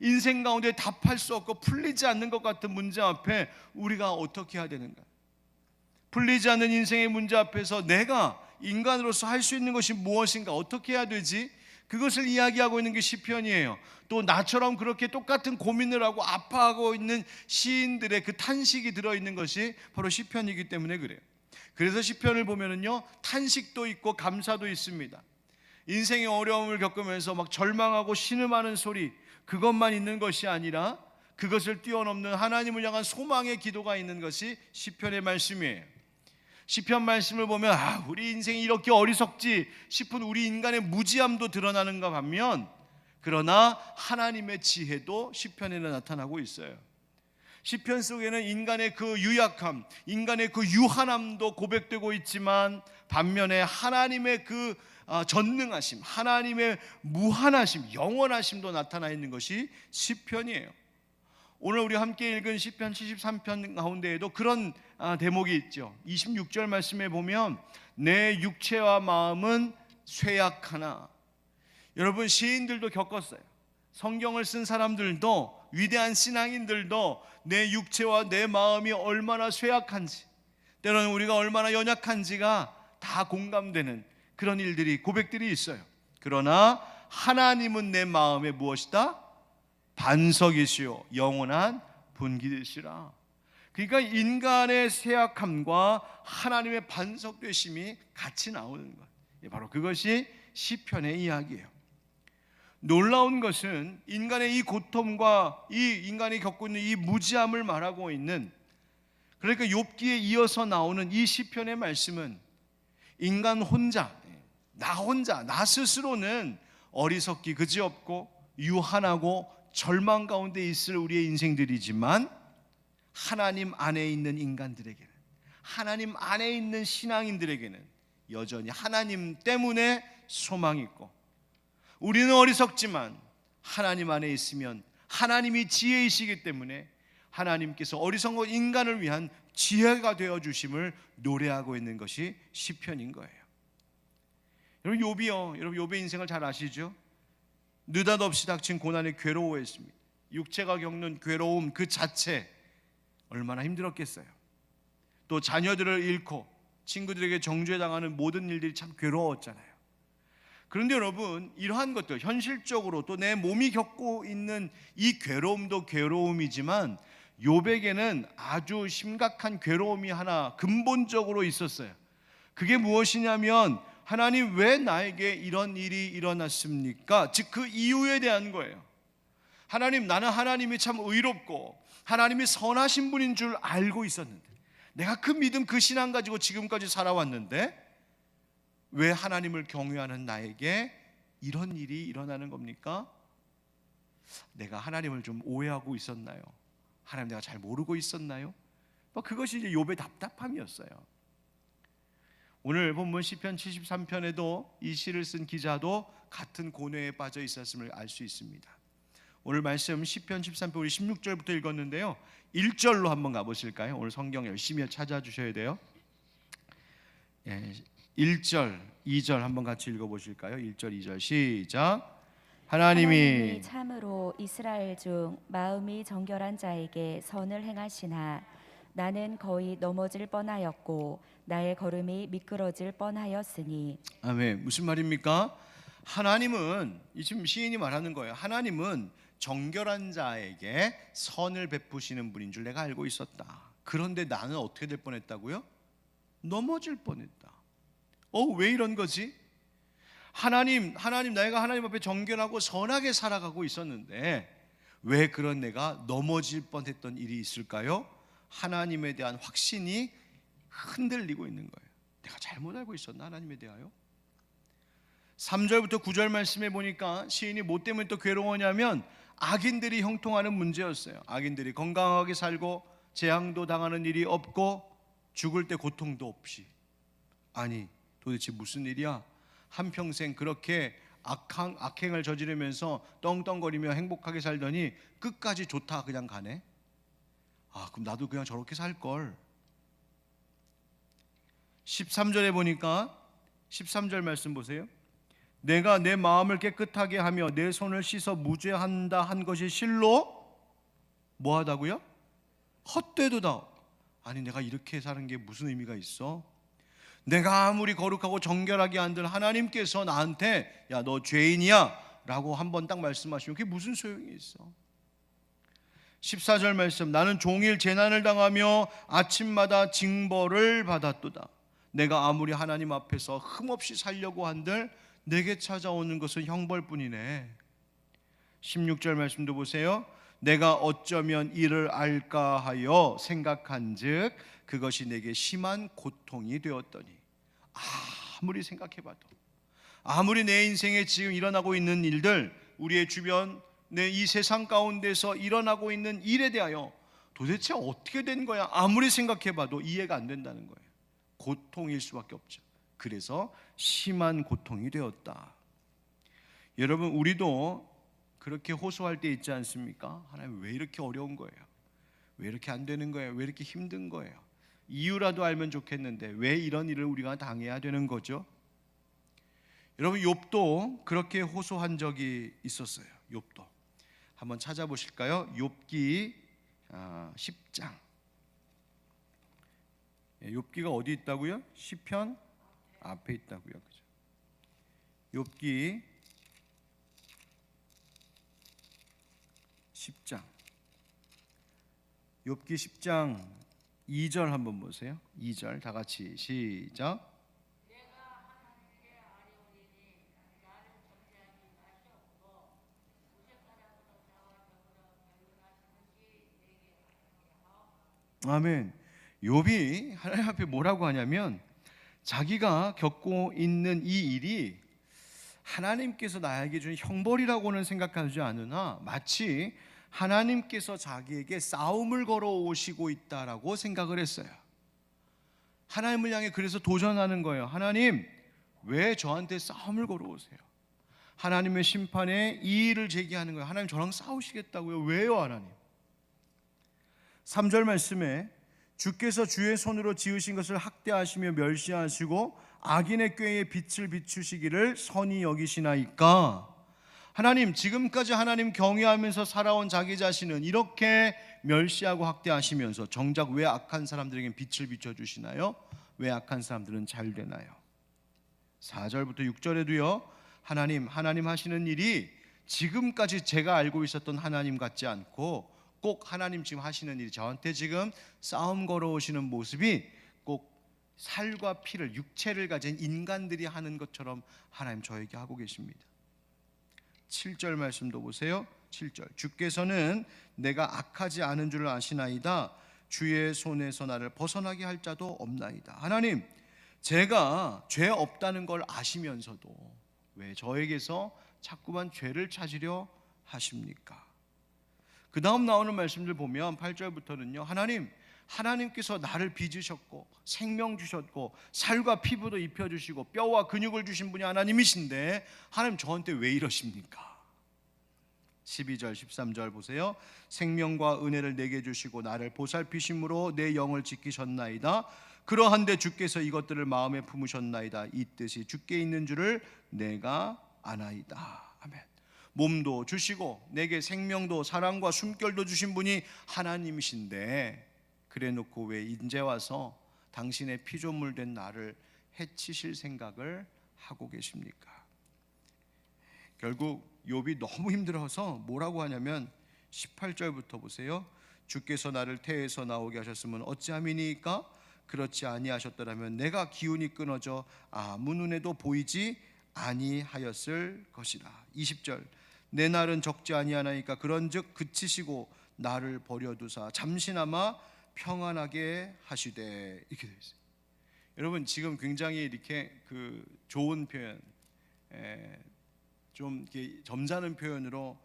인생 가운데 답할 수 없고 풀리지 않는 것 같은 문제 앞에 우리가 어떻게 해야 되는가? 풀리지 않는 인생의 문제 앞에서 내가 인간으로서 할 수 있는 것이 무엇인가? 어떻게 해야 되지? 그것을 이야기하고 있는 게 시편이에요. 또 나처럼 그렇게 똑같은 고민을 하고 아파하고 있는 시인들의 그 탄식이 들어있는 것이 바로 시편이기 때문에 그래요. 그래서 시편을 보면은요, 탄식도 있고 감사도 있습니다. 인생의 어려움을 겪으면서 막 절망하고 신음하는 소리, 그것만 있는 것이 아니라 그것을 뛰어넘는 하나님을 향한 소망의 기도가 있는 것이 시편의 말씀이에요. 시편 말씀을 보면 우리 인생이 이렇게 어리석지 싶은 우리 인간의 무지함도 드러나는가 반면, 그러나 하나님의 지혜도 시편에는 나타나고 있어요. 시편 속에는 인간의 그 유약함, 인간의 그 유한함도 고백되고 있지만, 반면에 하나님의 그 전능하심, 하나님의 무한하심, 영원하심도 나타나 있는 것이 시편이에요. 오늘 우리 함께 읽은 시편 73편 가운데에도 그런 대목이 있죠. 26절 말씀에 보면 내 육체와 마음은 쇠약하나. 여러분, 시인들도 겪었어요. 성경을 쓴 사람들도, 위대한 신앙인들도 내 육체와 내 마음이 얼마나 쇠약한지, 때로는 우리가 얼마나 연약한지가 다 공감되는 그런 일들이, 고백들이 있어요. 그러나 하나님은 내 마음에 무엇이다? 반석이시요 영원한 분기되시라. 그러니까 인간의 쇠약함과 하나님의 반석되심이 같이 나오는 것, 바로 그것이 시편의 이야기예요. 놀라운 것은 인간의 이 고통과 이 인간이 겪고 있는 이 무지함을 말하고 있는, 그러니까 욥기에 이어서 나오는 이 시편의 말씀은 인간 혼자, 나 스스로는 어리석기 그지없고 유한하고 절망 가운데 있을 우리의 인생들이지만, 하나님 안에 있는 인간들에게는, 하나님 안에 있는 신앙인들에게는 여전히 하나님 때문에 소망이 있고, 우리는 어리석지만 하나님 안에 있으면 하나님이 지혜이시기 때문에 하나님께서 어리석은 인간을 위한 지혜가 되어 주심을 노래하고 있는 것이 시편인 거예요. 여러분, 욥이요, 여러분 욥의 인생을 잘 아시죠? 느닷없이 닥친 고난에 괴로워했습니다. 육체가 겪는 괴로움 그 자체 얼마나 힘들었겠어요. 또 또 자녀들을 잃고 친구들에게 정죄당하는 모든 일들이 참 괴로웠잖아요. 그런데 여러분, 이러한 것들 현실적으로 또 내 몸이 겪고 있는 이 괴로움도 괴로움이지만 욥에게는 아주 심각한 괴로움이 하나 근본적으로 있었어요. 그게 무엇이냐면 하나님 왜 나에게 이런 일이 일어났습니까? 즉 그 이유에 대한 거예요. 하나님, 나는 하나님이 참 의롭고 하나님이 선하신 분인 줄 알고 있었는데, 내가 그 믿음 그 신앙 가지고 지금까지 살아왔는데 왜 하나님을 경외하는 나에게 이런 일이 일어나는 겁니까? 내가 하나님을 좀 오해하고 있었나요? 하나님 내가 잘 모르고 있었나요? 그것이 이제 욥의 답답함이었어요. 오늘 본문 시편 73편에도 이 시를 쓴 기자도 같은 고뇌에 빠져 있었음을 알 수 있습니다. 오늘 말씀 시편 13편 우리 16절부터 읽었는데요, 1절로 한번 가보실까요? 오늘 성경 열심히 찾아주셔야 돼요. 1절, 2절 한번 같이 읽어보실까요? 1절, 2절 시작. 하나님이 참으로 이스라엘 중 마음이 정결한 자에게 선을 행하시나 나는 거의 넘어질 뻔하였고 나의 걸음이 미끄러질 뻔하였으니. 아멘. 무슨 말입니까? 하나님은, 지금 시인이 말하는 거예요. 하나님은 정결한 자에게 선을 베푸시는 분인 줄 내가 알고 있었다. 그런데 나는 어떻게 될 뻔했다고요? 넘어질 뻔했다. 왜 이런 거지? 하나님 내가 하나님 앞에 정결하고 선하게 살아가고 있었는데 왜 그런 내가 넘어질 뻔했던 일이 있을까요? 하나님에 대한 확신이 흔들리고 있는 거예요. 내가 잘못 알고 있었나 하나님에 대하여? 3절부터 9절 말씀에 보니까 시인이 뭐 때문에 또 괴로워하냐면 악인들이 형통하는 문제였어요. 악인들이 건강하게 살고 재앙도 당하는 일이 없고 죽을 때 고통도 없이. 아니 도대체 무슨 일이야? 한평생 그렇게 악행을 저지르면서 떵떵거리며 행복하게 살더니 끝까지 좋다 그냥 가네. 그럼 나도 그냥 저렇게 살걸. 13절에 보니까 13절 말씀 보세요. 내가 내 마음을 깨끗하게 하며 내 손을 씻어 무죄한다 한 것이 실로 뭐하다고요? 헛되도다. 아니 내가 이렇게 사는 게 무슨 의미가 있어? 내가 아무리 거룩하고 정결하게 한들 하나님께서 나한테 야 너 죄인이야 라고 한번 딱 말씀하시면 그게 무슨 소용이 있어? 14절 말씀, 나는 종일 재난을 당하며 아침마다 징벌을 받았도다. 내가 아무리 하나님 앞에서 흠없이 살려고 한들 내게 찾아오는 것은 형벌뿐이네. 16절 말씀도 보세요. 내가 어쩌면 이를 알까 하여 생각한즉 그것이 내게 심한 고통이 되었더니. 아무리 생각해봐도, 아무리 내 인생에 지금 일어나고 있는 일들, 우리의 주변, 내 이 세상 가운데서 일어나고 있는 일에 대하여 도대체 어떻게 된 거야? 아무리 생각해봐도 이해가 안 된다는 거예요. 고통일 수밖에 없죠. 그래서 심한 고통이 되었다. 여러분, 우리도 그렇게 호소할 때 있지 않습니까? 하나님 왜 이렇게 어려운 거예요? 왜 이렇게 안 되는 거예요? 왜 이렇게 힘든 거예요? 이유라도 알면 좋겠는데 왜 이런 일을 우리가 당해야 되는 거죠? 여러분, 욥도 그렇게 호소한 적이 있었어요. 욥도 한번 찾아보실까요? 욥기 10장. 욥기가 어디 있다고요? 시편 앞에 있다고요. 그죠? 욥기 10장. 욥기 10장 2절 한번 보세요. 2절 다 같이 시작. 아멘. 욥이 하나님 앞에 뭐라고 하냐면 자기가 겪고 있는 이 일이 하나님께서 나에게 준 형벌이라고는 생각하지 않으나 마치 하나님께서 자기에게 싸움을 걸어 오시고 있다라고 생각을 했어요. 하나님을 향해 그래서 도전하는 거예요. 하나님, 왜 저한테 싸움을 걸어 오세요? 하나님의 심판에 이의를 제기하는 거예요. 하나님 저랑 싸우시겠다고요? 왜요, 하나님? 3절 말씀에 주께서 주의 손으로 지으신 것을 학대하시며 멸시하시고 악인의 꾀에 빛을 비추시기를 선히 여기시나이까? 하나님, 지금까지 하나님 경외하면서 살아온 자기 자신은 이렇게 멸시하고 학대하시면서 정작 왜 악한 사람들에겐 빛을 비춰주시나요? 왜 악한 사람들은 잘 되나요? 4절부터 6절에도요, 하나님 하시는 일이 지금까지 제가 알고 있었던 하나님 같지 않고 꼭 하나님 지금 하시는 일이 저한테 지금 싸움 걸어오시는 모습이 꼭 살과 피를, 육체를 가진 인간들이 하는 것처럼 하나님 저에게 하고 계십니다. 7절 말씀도 보세요. 7절, 주께서는 내가 악하지 않은 줄 아시나이다. 주의 손에서 나를 벗어나게 할 자도 없나이다. 하나님, 제가 죄 없다는 걸 아시면서도 왜 저에게서 자꾸만 죄를 찾으려 하십니까? 그 다음 나오는 말씀들 보면 8절부터는요, 하나님께서 나를 빚으셨고 생명 주셨고 살과 피부도 입혀주시고 뼈와 근육을 주신 분이 하나님이신데 하나님 저한테 왜 이러십니까? 12절 13절 보세요. 생명과 은혜를 내게 주시고 나를 보살피심으로 내 영을 지키셨나이다. 그러한데 주께서 이것들을 마음에 품으셨나이다. 이 뜻이 주께 있는 줄을 내가 아나이다. 아멘. 몸도 주시고 내게 생명도 사랑과 숨결도 주신 분이 하나님이신데 그래 놓고 왜 이제 와서 당신의 피조물 된 나를 해치실 생각을 하고 계십니까? 결국 욥이 너무 힘들어서 뭐라고 하냐면 18절부터 보세요. 주께서 나를 태에서 나오게 하셨으면 어찌함이니까? 그렇지 아니하셨더라면 내가 기운이 끊어져 아무 눈에도 보이지 아니하였을 것이라. 20절, 내 날은 적지 아니하나이까 그런즉 그치시고 나를 버려두사 잠시나마 평안하게 하시되. 이렇게 되어 있어요. 여러분 지금 굉장히 이렇게 그 좋은 표현, 좀 이렇게 점잖은 표현으로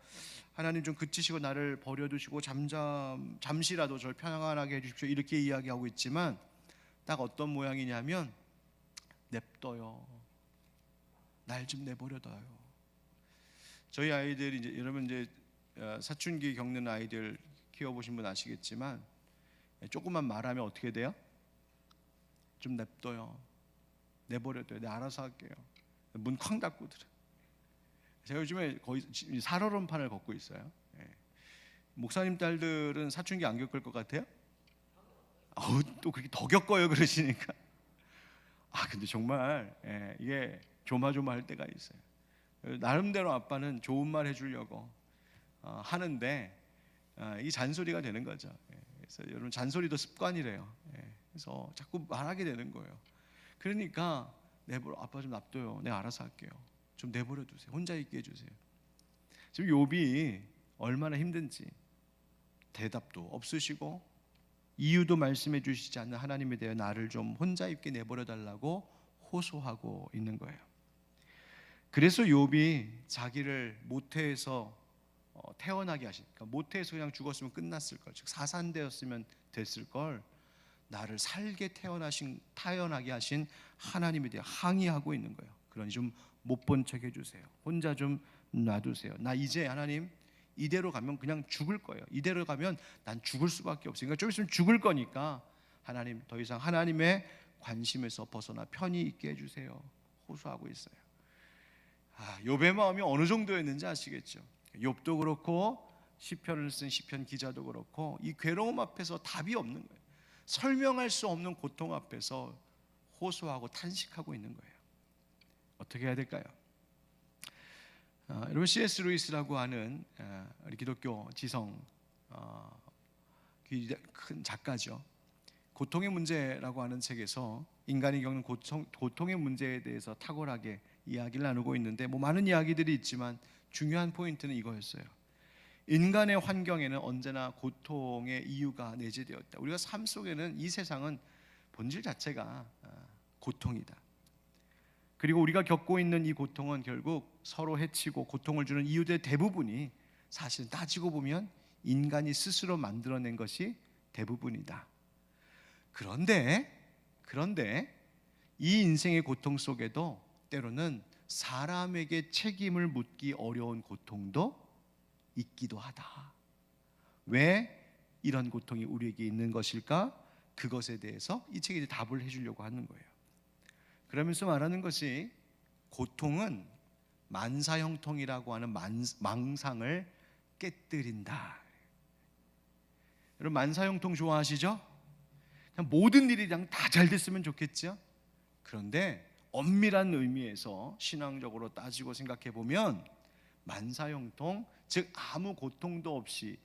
하나님 좀 그치시고 나를 버려두시고 잠시라도 저를 평안하게 해주십시오 이렇게 이야기하고 있지만 딱 어떤 모양이냐면 냅둬요. 날 좀 내버려둬요. 저희 아이들이 이제 여러분 이제 사춘기 겪는 아이들 키워보신 분 아시겠지만 조금만 말하면 어떻게 돼요? 좀 냅둬요. 내버려둬요. 내가 알아서 할게요. 문 쾅 닫고 들어. 제가 요즘에 거의 살얼음판을 걷고 있어요. 목사님 딸들은 사춘기 안 겪을 것 같아요? 또 그렇게 더 겪어요 그러시니까. 근데 정말 이게 조마조마할 때가 있어요. 나름대로 아빠는 좋은 말 해주려고 하는데 이 잔소리가 되는 거죠. 그래서 여러분 잔소리도 습관이래요. 그래서 자꾸 말하게 되는 거예요. 그러니까 아빠 좀 놔둬요. 내가 알아서 할게요. 좀 내버려 두세요. 혼자 있게 해주세요. 지금 욥이 얼마나 힘든지 대답도 없으시고 이유도 말씀해 주시지 않는 하나님에 대해 나를 좀 혼자 있게 내버려 달라고 호소하고 있는 거예요. 그래서 욥이 자기를 모태에서 태어나게 하신, 그러니까 모태에서 그냥 죽었으면 끝났을 걸, 즉 사산되었으면 됐을 걸 나를 살게 태어나게 하신 하나님에 대해 항의하고 있는 거예요. 그러니 좀 못 본 척 해주세요. 혼자 좀 놔두세요. 나 이제 하나님 이대로 가면 그냥 죽을 거예요. 이대로 가면 난 죽을 수밖에 없으니까 좀 있으면 죽을 거니까 하나님 더 이상 하나님의 관심에서 벗어나 편히 있게 해주세요. 호소하고 있어요. 욥의 마음이 어느 정도였는지 아시겠죠? 욥도 그렇고 시편을 쓴 시편 기자도 그렇고 이 괴로움 앞에서 답이 없는 거예요. 설명할 수 없는 고통 앞에서 호소하고 탄식하고 있는 거예요. 어떻게 해야 될까요? 여러분 C.S. 루이스라고 하는 우리 기독교 지성 큰 작가죠. 고통의 문제라고 하는 책에서 인간이 겪는 고통의 문제에 대해서 탁월하게 이야기를 나누고 있는데 많은 이야기들이 있지만 중요한 포인트는 이거였어요. 인간의 환경에는 언제나 고통의 이유가 내재되었다. 우리가 삶 속에는 이 세상은 본질 자체가 고통이다. 그리고 우리가 겪고 있는 이 고통은 결국 서로 해치고 고통을 주는 이유들 대부분이 사실 따지고 보면 인간이 스스로 만들어낸 것이 대부분이다. 그런데 이 인생의 고통 속에도 때로는 사람에게 책임을 묻기 어려운 고통도 있기도 하다. 왜 이런 고통이 우리에게 있는 것일까? 그것에 대해서 이 책이 답을 해주려고 하는 거예요. 그러면서 말하는 것이 고통은 만사형통이라고 하는 망상을 깨뜨린다. 여러분 만사형통 좋아하시죠? 그냥 모든 일이 그냥 다 잘 됐으면 좋겠죠? 그런데 엄밀한 의미에서 신앙적으로 따지고 생각해 보면 만사형통, 즉 아무 고통도 없이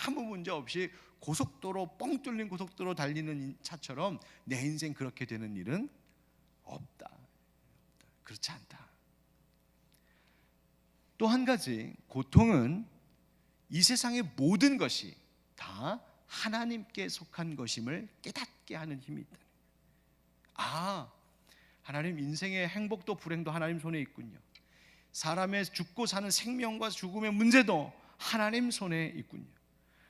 아무 문제 없이 고속도로 뻥 뚫린 고속도로 달리는 차처럼 내 인생 그렇게 되는 일은 없다. 그렇지 않다. 또 한 가지, 고통은 이 세상의 모든 것이 다 하나님께 속한 것임을 깨닫게 하는 힘이 있다. 아, 하나님 인생의 행복도 불행도 하나님 손에 있군요. 사람의 죽고 사는 생명과 죽음의 문제도 하나님 손에 있군요.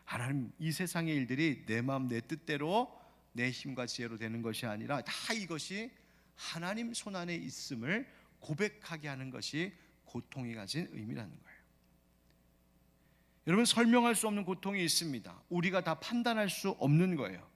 하나님, 이 세상의 일들이 내 마음 내 뜻대로 내 힘과 지혜로 되는 것이 아니라 다 이것이 하나님 손 안에 있음을 고백하게 하는 것이 고통이 가진 의미라는 거예요. 여러분, 설명할 수 없는 고통이 있습니다. 우리가 다 판단할 수 없는 거예요.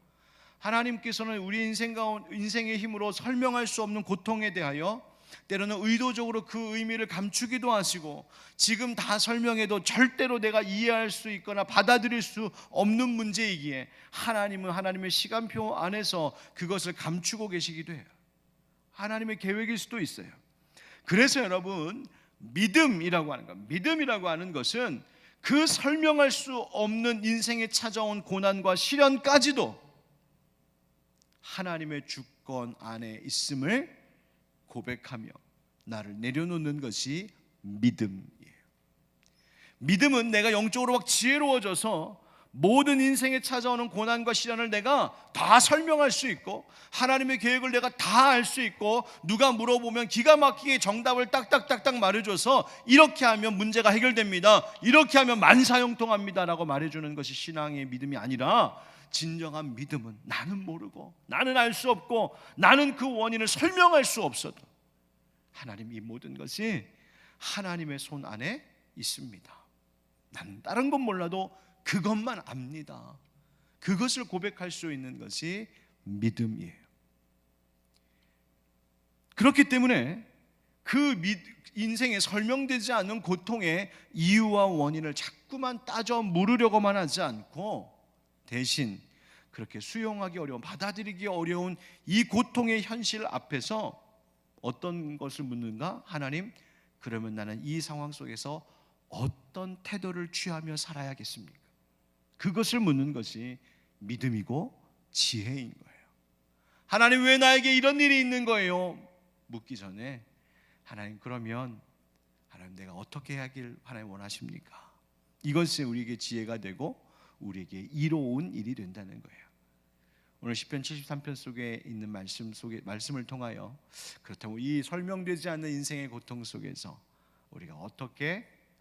하나님께서는 우리 인생의 힘으로 설명할 수 없는 고통에 대하여 때로는 의도적으로 그 의미를 감추기도 하시고, 지금 다 설명해도 절대로 내가 이해할 수 있거나 받아들일 수 없는 문제이기에 하나님은 하나님의 시간표 안에서 그것을 감추고 계시기도 해요. 하나님의 계획일 수도 있어요. 그래서 여러분, 믿음이라고 하는 것은 그 설명할 수 없는 인생에 찾아온 고난과 시련까지도 하나님의 주권 안에 있음을 고백하며 나를 내려놓는 것이 믿음이에요. 믿음은 내가 영적으로 막 지혜로워져서 모든 인생에 찾아오는 고난과 시련을 내가 다 설명할 수 있고, 하나님의 계획을 내가 다 알 수 있고, 누가 물어보면 기가 막히게 정답을 딱딱딱딱 말해줘서 이렇게 하면 문제가 해결됩니다, 이렇게 하면 만사형통합니다 라고 말해주는 것이 신앙의 믿음이 아니라, 진정한 믿음은 나는 모르고 나는 알 수 없고 나는 그 원인을 설명할 수 없어도 하나님, 이 모든 것이 하나님의 손 안에 있습니다. 나는 다른 건 몰라도 그것만 압니다. 그것을 고백할 수 있는 것이 믿음이에요. 그렇기 때문에 그 인생에 설명되지 않는 고통의 이유와 원인을 자꾸만 따져 물으려고만 하지 않고, 대신 그렇게 수용하기 어려운, 받아들이기 어려운 이 고통의 현실 앞에서 어떤 것을 묻는가? 하나님, 그러면 나는 이 상황 속에서 어떤 태도를 취하며 살아야겠습니까? 그것을 묻는 것이 믿음이고 지혜인 거예요. 하나님, 왜 나에게 이런 일이 있는 거예요? 묻기 전에 하나님, 그러면 하나님, 내가 어떻게 하길 하나님 원하십니까? 이것이 우리에게 지혜가 되고 우리에게 이로운 일이 된다는 거예요. 오늘 시편 73편 속에 있는 말씀을 통하여, 그렇다면 이 설명되지 않는 인생의 고통 속에서 우리가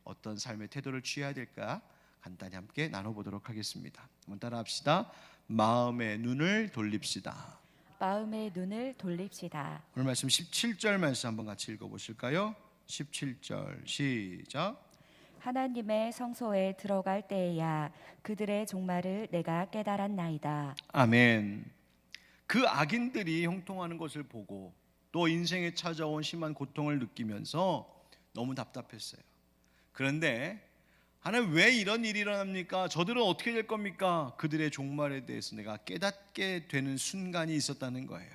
어떤 삶의 태도를 취해야 될까 간단히 함께 나눠보도록 하겠습니다. 한번 따라합시다. 마음의 눈을 돌립시다. 마음의 눈을 돌립시다. 오늘 말씀 17절 말씀 한번 같이 읽어보실까요? 17절 시작. 하나님의 성소에 들어갈 때에야 그들의 종말을 내가 깨달았나이다. 아멘. 그 악인들이 형통하는 것을 보고 또 인생에 찾아온 심한 고통을 느끼면서 너무 답답했어요. 그런데 하나님, 왜 이런 일이 일어납니까? 저들은 어떻게 될 겁니까? 그들의 종말에 대해서 내가 깨닫게 되는 순간이 있었다는 거예요.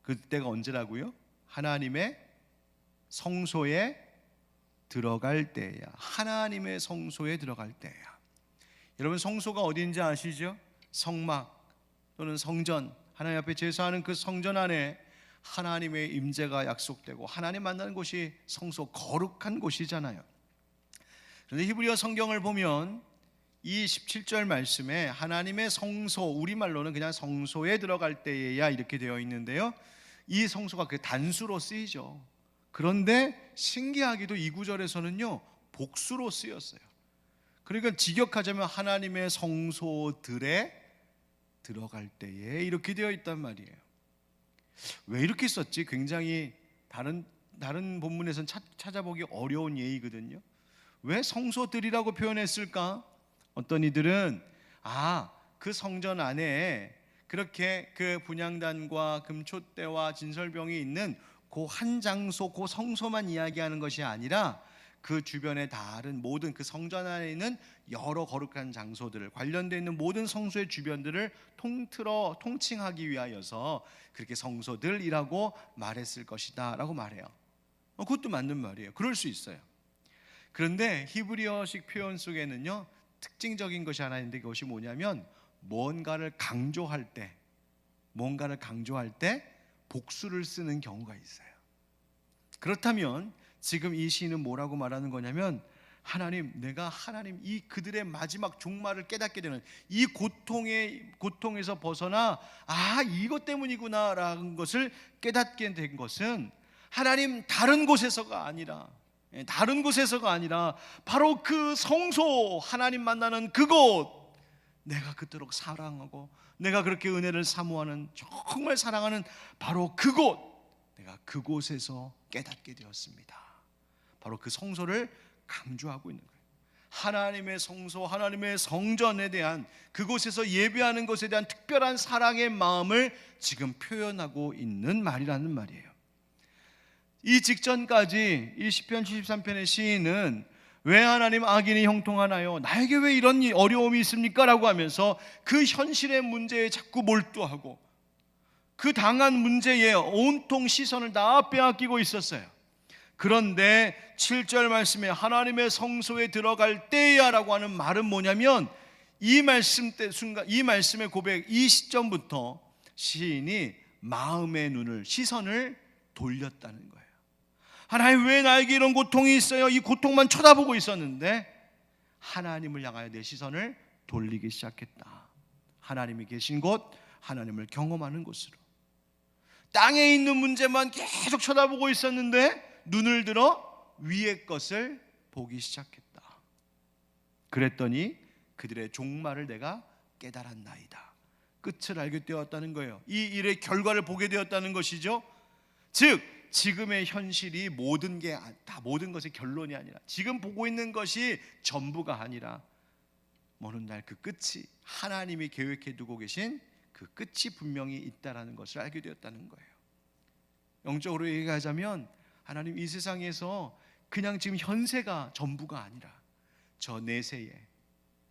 그때가 언제라고요? 하나님의 성소에 들어갈 때야. 하나님의 성소에 들어갈 때야. 여러분, 성소가 어딘지 아시죠? 성막 또는 성전, 하나님 앞에 제사하는 그 성전 안에 하나님의 임재가 약속되고 하나님 만나는 곳이 성소, 거룩한 곳이잖아요. 그런데 히브리어 성경을 보면 이 17절 말씀에 하나님의 성소, 우리말로는 그냥 성소에 들어갈 때에야 이렇게 되어 있는데요, 이 성소가 그 단수로 쓰이죠. 그런데 신기하게도 이 구절에서는요, 복수로 쓰였어요. 그러니까 직역하자면 하나님의 성소들에 들어갈 때에 이렇게 되어 있단 말이에요. 왜 이렇게 썼지? 굉장히 다른 본문에서는 찾아보기 어려운 예의거든요. 왜 성소들이라고 표현했을까? 어떤 이들은 그 성전 안에 그렇게 그 분향단과 금촛대와 진설병이 있는 그 한 장소, 그 성소만 이야기하는 것이 아니라 그 주변의 다른 모든 그 성전 안에 있는 여러 거룩한 장소들을, 관련되어 있는 모든 성소의 주변들을 통틀어 통칭하기 위하여서 그렇게 성소들이라고 말했을 것이다 라고 말해요. 그것도 맞는 말이에요. 그럴 수 있어요. 그런데 히브리어식 표현 속에는요, 특징적인 것이 하나 있는데, 그것이 뭐냐면 뭔가를 강조할 때 복수를 쓰는 경우가 있어요. 그렇다면 지금 이 시인은 뭐라고 말하는 거냐면, 하나님, 내가 하나님 이 그들의 마지막 종말을 깨닫게 되는 이 고통에서 벗어나 이것 때문이구나 라는 것을 깨닫게 된 것은 하나님 다른 곳에서가 아니라 바로 그 성소, 하나님 만나는 그곳, 내가 그토록 사랑하고 내가 그렇게 은혜를 사모하는, 정말 사랑하는 바로 그곳, 내가 그곳에서 깨닫게 되었습니다. 바로 그 성소를 강조하고 있는 거예요. 하나님의 성소, 하나님의 성전에 대한, 그곳에서 예배하는 것에 대한 특별한 사랑의 마음을 지금 표현하고 있는 말이라는 말이에요. 이 직전까지 이 시편 73편의 시인은 왜 하나님 악인이 형통하나요? 나에게 왜 이런 어려움이 있습니까? 라고 하면서 그 현실의 문제에 자꾸 몰두하고 그 당한 문제에 온통 시선을 다 빼앗기고 있었어요. 그런데 7절 말씀에 하나님의 성소에 들어갈 때야 라고 하는 말은 뭐냐면, 이 말씀의 고백, 이 시점부터 시인이 마음의 눈을, 시선을 돌렸다는 거예요. 하나님, 왜 나에게 이런 고통이 있어요? 이 고통만 쳐다보고 있었는데 하나님을 향하여 내 시선을 돌리기 시작했다. 하나님이 계신 곳, 하나님을 경험하는 곳으로. 땅에 있는 문제만 계속 쳐다보고 있었는데 눈을 들어 위의 것을 보기 시작했다. 그랬더니 그들의 종말을 내가 깨달았나이다. 끝을 알게 되었다는 거예요. 이 일의 결과를 보게 되었다는 것이죠. 즉 지금의 현실이 모든 것의 결론이 아니라, 지금 보고 있는 것이 전부가 아니라, 먼 날 그 끝이, 하나님이 계획해 두고 계신 그 끝이 분명히 있다라는 것을 알게 되었다는 거예요. 영적으로 얘기하자면, 하나님 이 세상에서 그냥 지금 현세가 전부가 아니라 저 내세에,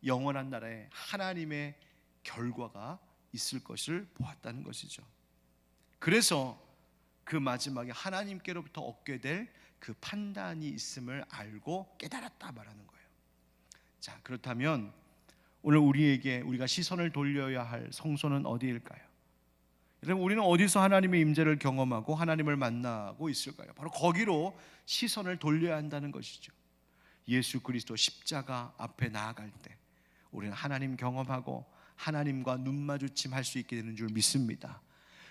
영원한 나라에 하나님의 결과가 있을 것을 보았다는 것이죠. 그래서 그 마지막에 하나님께로부터 얻게 될 그 판단이 있음을 알고 깨달았다 말하는 거예요. 자, 그렇다면 오늘 우리가 시선을 돌려야 할 성소는 어디일까요? 여러분, 우리는 어디서 하나님의 임재를 경험하고 하나님을 만나고 있을까요? 바로 거기로 시선을 돌려야 한다는 것이죠. 예수 그리스도 십자가 앞에 나아갈 때 우리는 하나님 경험하고 하나님과 눈 마주침 할 수 있게 되는 줄 믿습니다.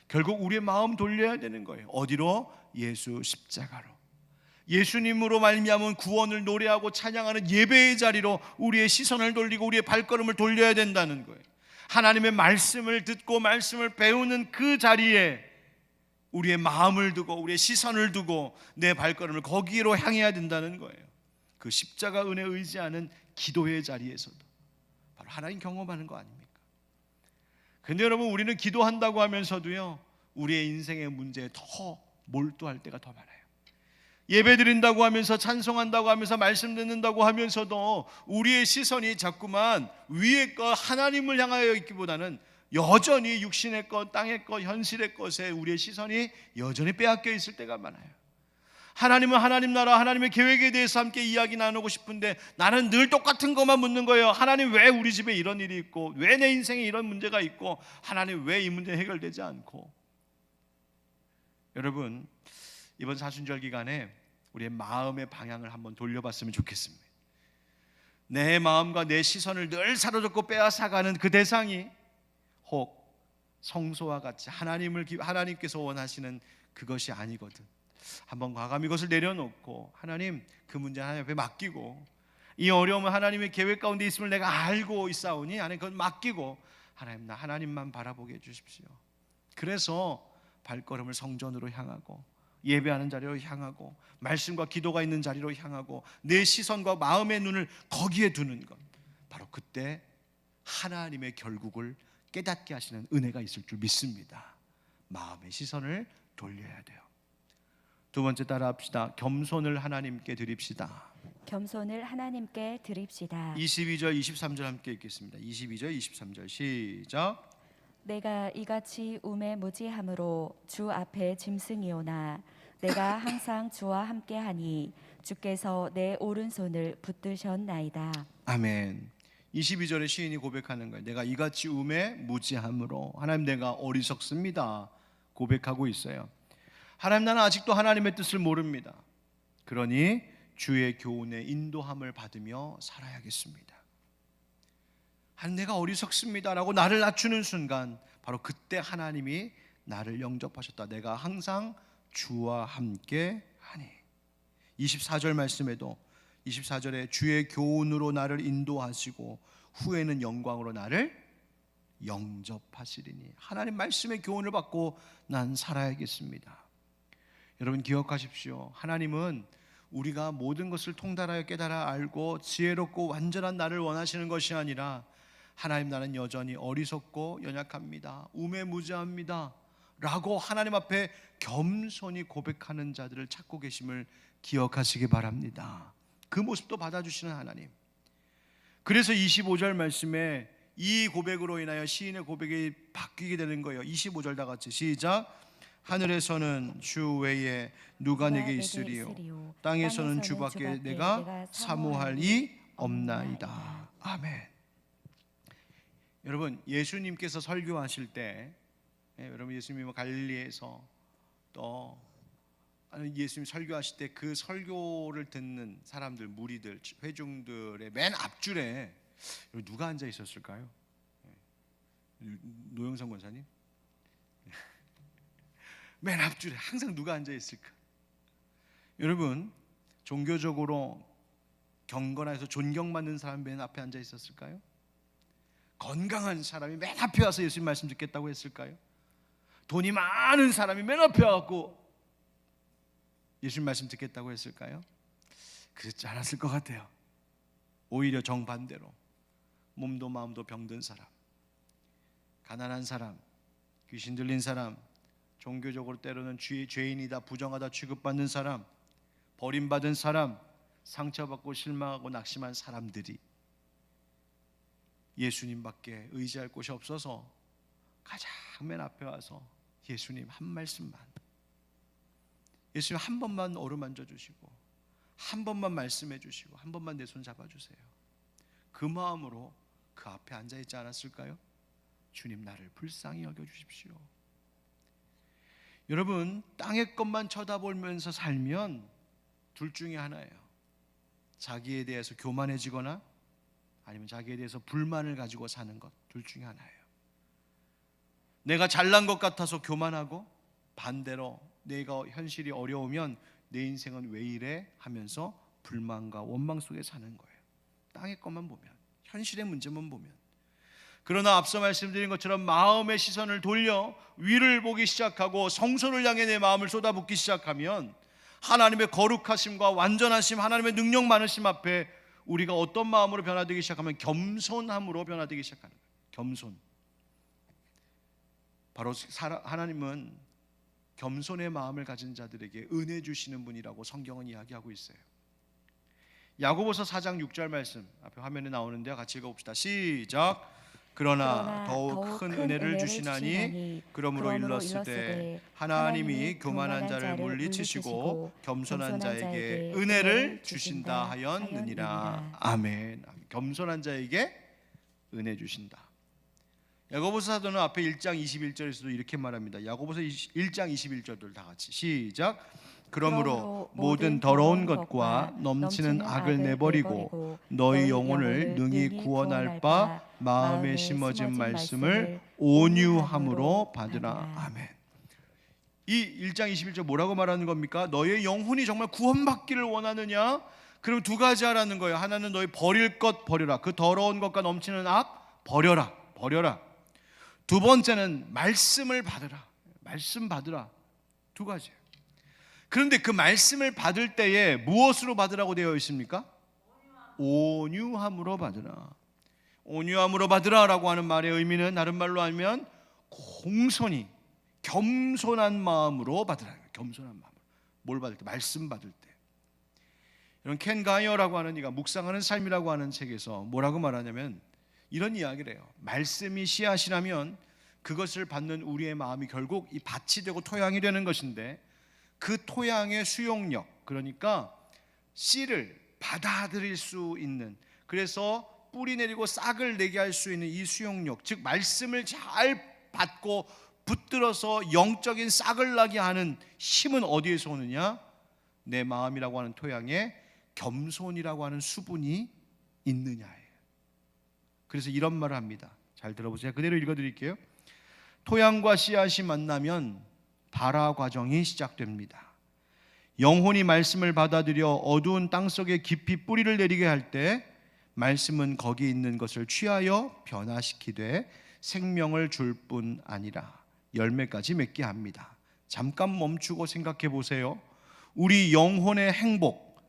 결국 우리의 마음 돌려야 되는 거예요. 어디로? 예수 십자가로. 예수님으로 말미암은 구원을 노래하고 찬양하는 예배의 자리로 우리의 시선을 돌리고 우리의 발걸음을 돌려야 된다는 거예요. 하나님의 말씀을 듣고 말씀을 배우는 그 자리에 우리의 마음을 두고 우리의 시선을 두고 내 발걸음을 거기로 향해야 된다는 거예요. 그 십자가 은혜에 의지하는 기도의 자리에서도 바로 하나님 경험하는 거 아닙니까? 근데 여러분, 우리는 기도한다고 하면서도요, 우리의 인생의 문제에 더 몰두할 때가 더 많아요. 예배 드린다고 하면서, 찬송한다고 하면서, 말씀 듣는다고 하면서도 우리의 시선이 자꾸만 위의 것, 하나님을 향하여 있기보다는 여전히 육신의 것, 땅의 것, 현실의 것에 우리의 시선이 여전히 빼앗겨 있을 때가 많아요. 하나님은 하나님 나라, 하나님의 계획에 대해서 함께 이야기 나누고 싶은데 나는 늘 똑같은 것만 묻는 거예요. 하나님, 왜 우리 집에 이런 일이 있고, 왜 내 인생에 이런 문제가 있고, 하나님 왜 이 문제 해결되지 않고. 여러분, 이번 사순절 기간에 우리의 마음의 방향을 한번 돌려봤으면 좋겠습니다. 내 마음과 내 시선을 늘 사로잡고 빼앗아가는 그 대상이 혹 성소와 같이 하나님께서 원하시는 그것이 아니거든. 한번 과감히 이것을 내려놓고, 하나님, 그 문제 하나님 앞에 맡기고, 이 어려움은 하나님의 계획 가운데 있음을 내가 알고 있사오니 하나님 그건 맡기고, 하나님, 나 하나님만 바라보게 해주십시오. 그래서 발걸음을 성전으로 향하고, 예배하는 자리로 향하고, 말씀과 기도가 있는 자리로 향하고, 내 시선과 마음의 눈을 거기에 두는 것, 바로 그때 하나님의 결국을 깨닫게 하시는 은혜가 있을 줄 믿습니다. 마음의 시선을 돌려야 돼요. 두 번째 따라합시다. 겸손을 하나님께 드립시다. 겸손을 하나님께 드립시다. 22절 23절 함께 읽겠습니다. 22절 23절 시작. 내가 이같이 우매무지함으로 주 앞에 짐승이오나 내가 항상 주와 함께하니 주께서 내 오른손을 붙드셨나이다. 아멘. 22절에 시인이 고백하는 거예요. 내가 이같이 우매무지함으로 하나님 내가 어리석습니다 고백하고 있어요. 하나님 나는 아직도 하나님의 뜻을 모릅니다. 그러니 주의 교훈의 인도함을 받으며 살아야겠습니다. 하나님 내가 어리석습니다라고 나를 낮추는 순간 바로 그때 하나님이 나를 영접하셨다. 내가 항상 주와 함께 하니. 24절 말씀에도 24절에 주의 교훈으로 나를 인도하시고 후에는 영광으로 나를 영접하시리니. 하나님 말씀의 교훈을 받고 난 살아야겠습니다. 여러분 기억하십시오. 하나님은 우리가 모든 것을 통달하여 깨달아 알고 지혜롭고 완전한 나를 원하시는 것이 아니라 하나님 나는 여전히 어리석고 연약합니다, 우매무지합니다 라고 하나님 앞에 겸손히 고백하는 자들을 찾고 계심을 기억하시기 바랍니다. 그 모습도 받아주시는 하나님. 그래서 25절 말씀에 이 고백으로 인하여 시인의 고백이 바뀌게 되는 거예요. 25절 다 같이 시작. 하늘에서는 주 외에 누가 내게 있으리요 땅에서는 주밖에 내가 사모할 이 없나이다. 아멘. 여러분 예수님께서 설교하실 때 여러분 예수님이 갈릴리에서 또 예수님 설교하실 때 그 설교를 듣는 사람들, 무리들, 회중들의 맨 앞줄에 누가 앉아 있었을까요? 노영선 권사님? 맨 앞줄에 항상 누가 앉아 있을까? 여러분 종교적으로 경건해서 존경받는 사람 맨 앞에 앉아 있었을까요? 건강한 사람이 맨 앞에 와서 예수님 말씀 듣겠다고 했을까요? 돈이 많은 사람이 맨 앞에 와서 예수님 말씀 듣겠다고 했을까요? 그렇지 않았을 것 같아요. 오히려 정반대로 몸도 마음도 병든 사람, 가난한 사람, 귀신 들린 사람, 종교적으로 때로는 죄인이다 부정하다 취급받는 사람, 버림받은 사람, 상처받고 실망하고 낙심한 사람들이 예수님밖에 의지할 곳이 없어서 가장 맨 앞에 와서 예수님 한 말씀만, 예수님 한 번만 어루만져 주시고 한 번만 말씀해 주시고 한 번만 내 손 잡아주세요. 그 마음으로 그 앞에 앉아있지 않았을까요? 주님 나를 불쌍히 여겨주십시오. 여러분 땅의 것만 쳐다보면서 살면 둘 중에 하나예요. 자기에 대해서 교만해지거나 아니면 자기에 대해서 불만을 가지고 사는 것, 둘 중에 하나예요. 내가 잘난 것 같아서 교만하고 반대로 내가 현실이 어려우면 내 인생은 왜 이래 하면서 불만과 원망 속에 사는 거예요. 땅의 것만 보면, 현실의 문제만 보면. 그러나 앞서 말씀드린 것처럼 마음의 시선을 돌려 위를 보기 시작하고 성소를 향해 내 마음을 쏟아붓기 시작하면 하나님의 거룩하심과 완전하심, 하나님의 능력 많으심 앞에 우리가 어떤 마음으로 변화되기 시작하면 겸손함으로 변화되기 시작하는 거예요. 겸손. 바로 하나님은 겸손의 마음을 가진 자들에게 은혜 주시는 분이라고 성경은 이야기하고 있어요. 야고보서 4장 6절 말씀 앞에 화면에 나오는데요. 같이 읽어봅시다. 시작. 그러나 더욱 큰 은혜를 주시나니 그러므로 일렀으되 하나님이 교만한 자를 물리치시고 겸손한 자에게 은혜를 주신다 하였느니라. 아멘. 겸손한 자에게 은혜 주신다. 야고보서 사도는 앞에 1장 21절에서도 이렇게 말합니다. 야고보서 1장 21절들 다 같이 시작. 그러므로 모든 더러운 것과 넘치는 악을 내버리고 너희 영혼을 능히 구원할 바 마음에 심어진 말씀을 온유함으로 받으라. 아멘. 이 1장 21절 뭐라고 말하는 겁니까? 너의 영혼이 정말 구원받기를 원하느냐? 그럼 두 가지 하라는 거예요. 하나는 너희 버릴 것 버려라. 그 더러운 것과 넘치는 악 버려라. 두 번째는 말씀을 받으라. 말씀 받으라. 두 가지예요. 그런데 그 말씀을 받을 때에 무엇으로 받으라고 되어 있습니까? 온유함으로 받으라. 온유함으로 받으라라고 하는 말의 의미는 다른 말로 하면 공손히 겸손한 마음으로 받으라. 겸손한 마음으로. 뭘 받을 때? 말씀 받을 때. 이런 켄 가이어라고 하는 이가 묵상하는 삶이라고 하는 책에서 뭐라고 말하냐면 이런 이야기를 해요. 말씀이 씨앗이라면 그것을 받는 우리의 마음이 결국 이 밭이 되고 토양이 되는 것인데, 그 토양의 수용력, 그러니까 씨를 받아들일 수 있는, 그래서 뿌리 내리고 싹을 내게 할 수 있는 이 수용력, 즉 말씀을 잘 받고 붙들어서 영적인 싹을 나게 하는 힘은 어디에서 오느냐? 내 마음이라고 하는 토양에 겸손이라고 하는 수분이 있느냐예요. 그래서 이런 말을 합니다. 잘 들어보세요. 그대로 읽어드릴게요. 토양과 씨앗이 만나면 발화 과정이 시작됩니다. 영혼이 말씀을 받아들여 어두운 땅 속에 깊이 뿌리를 내리게 할 때 말씀은 거기 있는 것을 취하여 변화시키되 생명을 줄 뿐 아니라 열매까지 맺게 합니다. 잠깐 멈추고 생각해 보세요. 우리 영혼의 행복,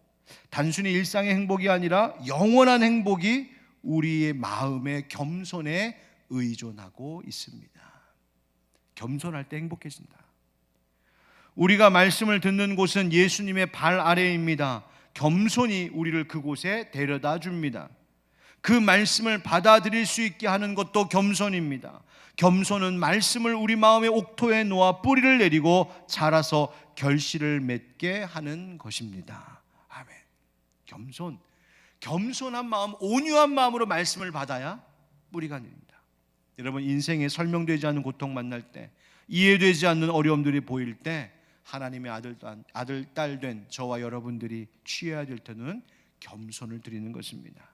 단순히 일상의 행복이 아니라 영원한 행복이 우리의 마음의 겸손에 의존하고 있습니다. 겸손할 때 행복해진다. 우리가 말씀을 듣는 곳은 예수님의 발 아래입니다. 겸손이 우리를 그곳에 데려다 줍니다. 그 말씀을 받아들일 수 있게 하는 것도 겸손입니다. 겸손은 말씀을 우리 마음의 옥토에 놓아 뿌리를 내리고 자라서 결실을 맺게 하는 것입니다. 아멘. 겸손한 마음, 온유한 마음으로 말씀을 받아야 뿌리가 내립니다. 여러분, 인생에 설명되지 않는 고통 만날 때, 이해되지 않는 어려움들이 보일 때 하나님의 아들, 딸 된 저와 여러분들이 취해야 될 때는 겸손을 드리는 것입니다.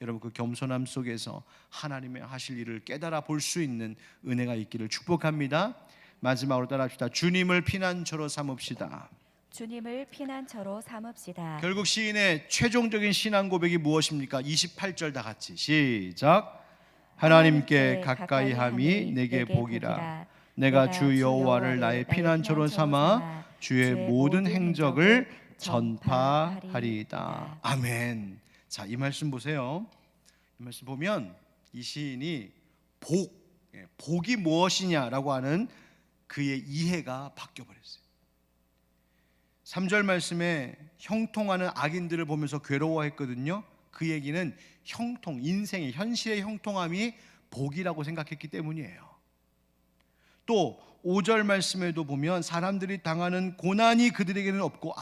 여러분, 그 겸손함 속에서 하나님의 하실 일을 깨달아 볼 수 있는 은혜가 있기를 축복합니다. 마지막으로 따라합시다. 주님을 피난처로 삼읍시다. 주님을 피난처로 삼읍시다. 결국 시인의 최종적인 신앙 고백이 무엇입니까? 28절 다 같이 시작. 하나님께 가까이 함이 내게 복이라. 내가 주 여호와를 나의 피난처로 삼아 주의 모든 행적을 전파하리이다. 아멘. 자, 이 말씀 보세요. 이 말씀 보면 이 시인이 복이 무엇이냐라고 하는 그의 이해가 바뀌어버렸어요. 3절 말씀에 형통하는 악인들을 보면서 괴로워했거든요. 그 얘기는 인생의 현실의 형통함이 복이라고 생각했기 때문이에요. 또 5절 말씀에도 보면 사람들이 당하는 고난이 그들에게는 없고,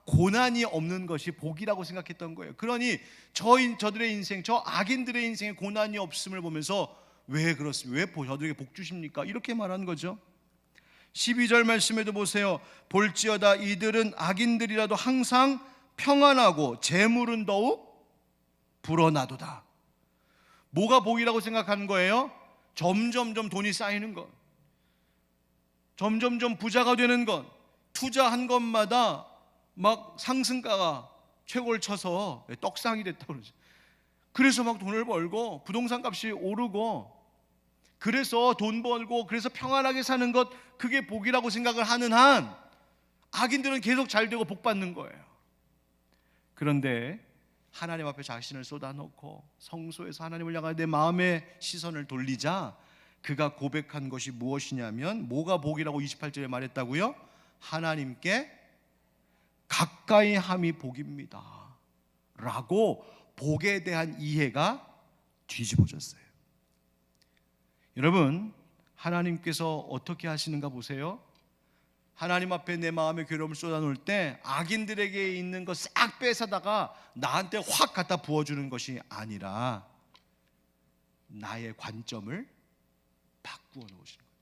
고난이 없는 것이 복이라고 생각했던 거예요. 그러니 저들의 인생, 저 악인들의 인생에 고난이 없음을 보면서 왜 그렇습니까? 왜 저들에게 복 주십니까? 이렇게 말한 거죠. 12절 말씀에도 보세요. 볼지어다 이들은 악인들이라도 항상 평안하고 재물은 더욱 불어나도다. 뭐가 복이라고 생각하는 거예요? 점점점 돈이 쌓이는 것, 점점점 부자가 되는 것, 투자한 것마다 막 상승가가 최고를 쳐서 떡상이 됐다고 그러죠. 그래서 막 돈을 벌고 부동산 값이 오르고, 그래서 돈 벌고 그래서 평안하게 사는 것, 그게 복이라고 생각을 하는 한 악인들은 계속 잘 되고 복 받는 거예요. 그런데 하나님 앞에 자신을 쏟아놓고 성소에서 하나님을 향하여 내 마음의 시선을 돌리자 그가 고백한 것이 무엇이냐면, 뭐가 복이라고 28절에 말했다고요? 하나님께 가까이 함이 복입니다 라고 복에 대한 이해가 뒤집어졌어요. 여러분, 하나님께서 어떻게 하시는가 보세요. 하나님 앞에 내 마음의 괴로움을 쏟아놓을 때 악인들에게 있는 거 싹 뺏어다가 나한테 확 갖다 부어주는 것이 아니라 나의 관점을 바꾸어 놓으시는 거예요.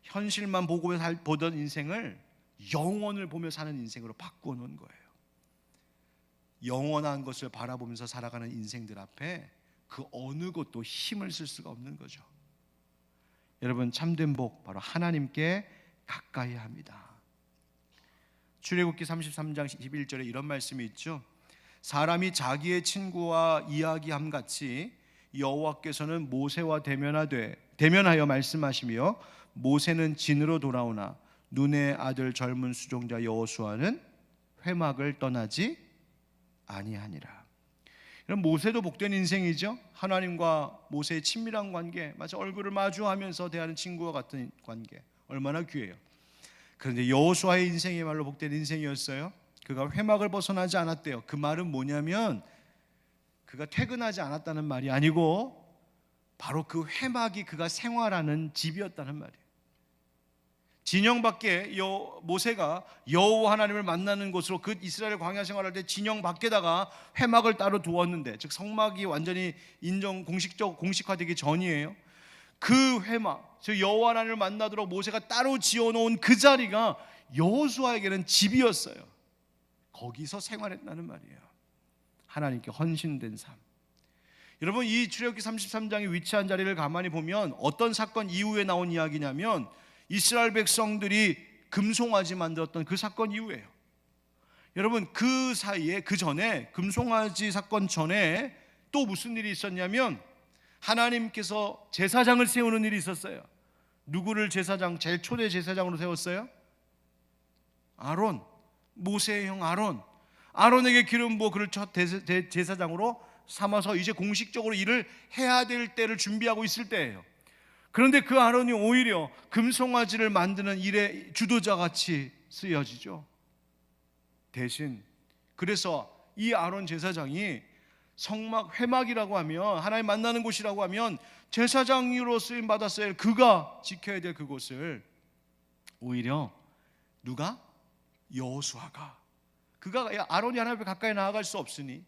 현실만 보고 보던 인생을 영원을 보며 사는 인생으로 바꾸어 놓은 거예요. 영원한 것을 바라보면서 살아가는 인생들 앞에 그 어느 것도 힘을 쓸 수가 없는 거죠. 여러분, 참된 복 바로 하나님께 가까이 합니다. 출애굽기 33장 11절에 이런 말씀이 있죠. 사람이 자기의 친구와 이야기함 같이 여호와께서는 모세와 대면하여 말씀하시며, 모세는 진으로 돌아오나 눈의 아들 젊은 수종자 여호수아는 회막을 떠나지 아니하니라. 그럼 모세도 복된 인생이죠. 하나님과 모세의 친밀한 관계, 마치 얼굴을 마주하면서 대하는 친구와 같은 관계, 얼마나 귀해요. 그런데 여호수아의 인생이야말로 복된 인생이었어요. 그가 회막을 벗어나지 않았대요. 그 말은 뭐냐면 그가 퇴근하지 않았다는 말이 아니고 바로 그 회막이 그가 생활하는 집이었다는 말이에요. 진영 밖에 모세가 여호와 하나님을 만나는 곳으로 그 이스라엘 광야 생활할 때 진영 밖에다가 회막을 따로 두었는데, 즉 성막이 완전히 공식화되기 전이에요. 그 회막, 즉 여호와 하나님을 만나도록 모세가 따로 지어놓은 그 자리가 여호수아에게는 집이었어요. 거기서 생활했다는 말이에요. 하나님께 헌신된 삶. 여러분, 이 출애굽기 33장에 위치한 자리를 가만히 보면 어떤 사건 이후에 나온 이야기냐면 이스라엘 백성들이 금송아지 만들었던 그 사건 이후에요. 여러분, 그 사이에, 그 전에, 금송아지 사건 전에 또 무슨 일이 있었냐면 하나님께서 제사장을 세우는 일이 있었어요. 누구를 제사장, 제일 초대 제사장으로 세웠어요? 아론, 모세의 형 아론. 아론에게 기름 부어 그를 첫 제사장으로 삼아서 이제 공식적으로 일을 해야 될 때를 준비하고 있을 때예요. 그런데 그 아론이 오히려 금송아지를 만드는 일의 주도자같이 쓰여지죠. 대신 그래서 이 아론 제사장이 성막 회막이라고 하면, 하나님 만나는 곳이라고 하면 제사장으로 쓰임 받았어야 할 그가 지켜야 될 그곳을 오히려 누가? 여호수아가. 그가, 아론이 하나님 앞에 가까이 나아갈 수 없으니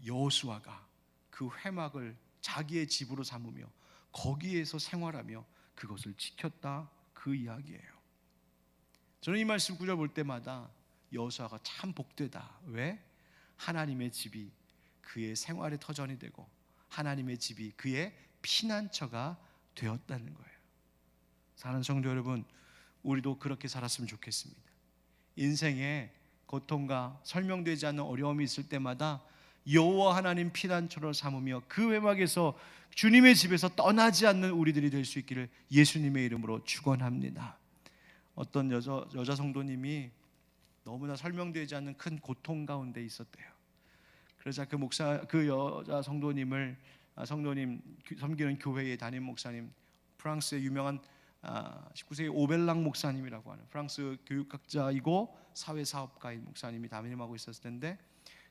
여호수아가 그 회막을 자기의 집으로 삼으며 거기에서 생활하며 그것을 지켰다, 그 이야기예요. 저는 이 말씀 구절 볼 때마다 여호수아가 참 복되다. 왜? 하나님의 집이 그의 생활의 터전이 되고 하나님의 집이 그의 피난처가 되었다는 거예요. 사랑하는 성도 여러분, 우리도 그렇게 살았으면 좋겠습니다. 인생에 고통과 설명되지 않는 어려움이 있을 때마다 여호와 하나님 피난처를 삼으며 그 회막에서 주님의 집에서 떠나지 않는 우리들이 될 수 있기를 예수님의 이름으로 축원합니다. 어떤 여자 성도님이 너무나 설명되지 않는 큰 고통 가운데 있었대요. 그래서 그 여자 성도님 섬기는 교회의 담임 목사님, 프랑스의 유명한 19세기 오벨랑 목사님이라고 하는 프랑스 교육학자이고 사회사업가인 목사님이 담임하고 있었을 텐데,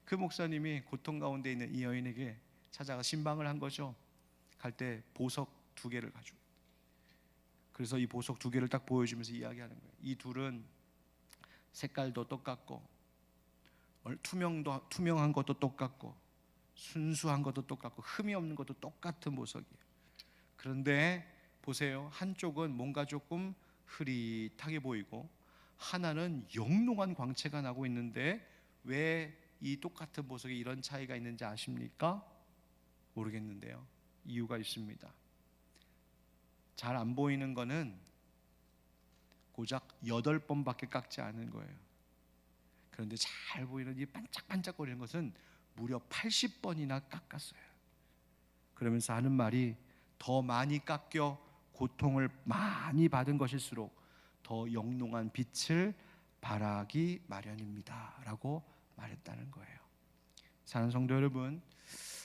그 목사님이 고통 가운데 있는 이 여인에게 찾아가 신방을 한 거죠. 갈 때 보석 2개를 가지고, 그래서 이 보석 2개를 딱 보여주면서 이야기하는 거예요. 이 둘은 색깔도 똑같고 투명한 것도 똑같고 순수한 것도 똑같고 흠이 없는 것도 똑같은 보석이에요. 그런데 보세요, 한쪽은 뭔가 조금 흐릿하게 보이고 하나는 영롱한 광채가 나고 있는데 왜 이 똑같은 보석에 이런 차이가 있는지 아십니까? 모르겠는데요, 이유가 있습니다. 잘 안 보이는 거는 고작 8번밖에 깎지 않은 거예요. 그런데 잘 보이는 이 반짝반짝거리는 것은 무려 80번이나 깎았어요. 그러면서 하는 말이, 더 많이 깎여 고통을 많이 받은 것일수록 더 영롱한 빛을 발하기 마련입니다 라고 말했다는 거예요. 사랑하는 성도 여러분,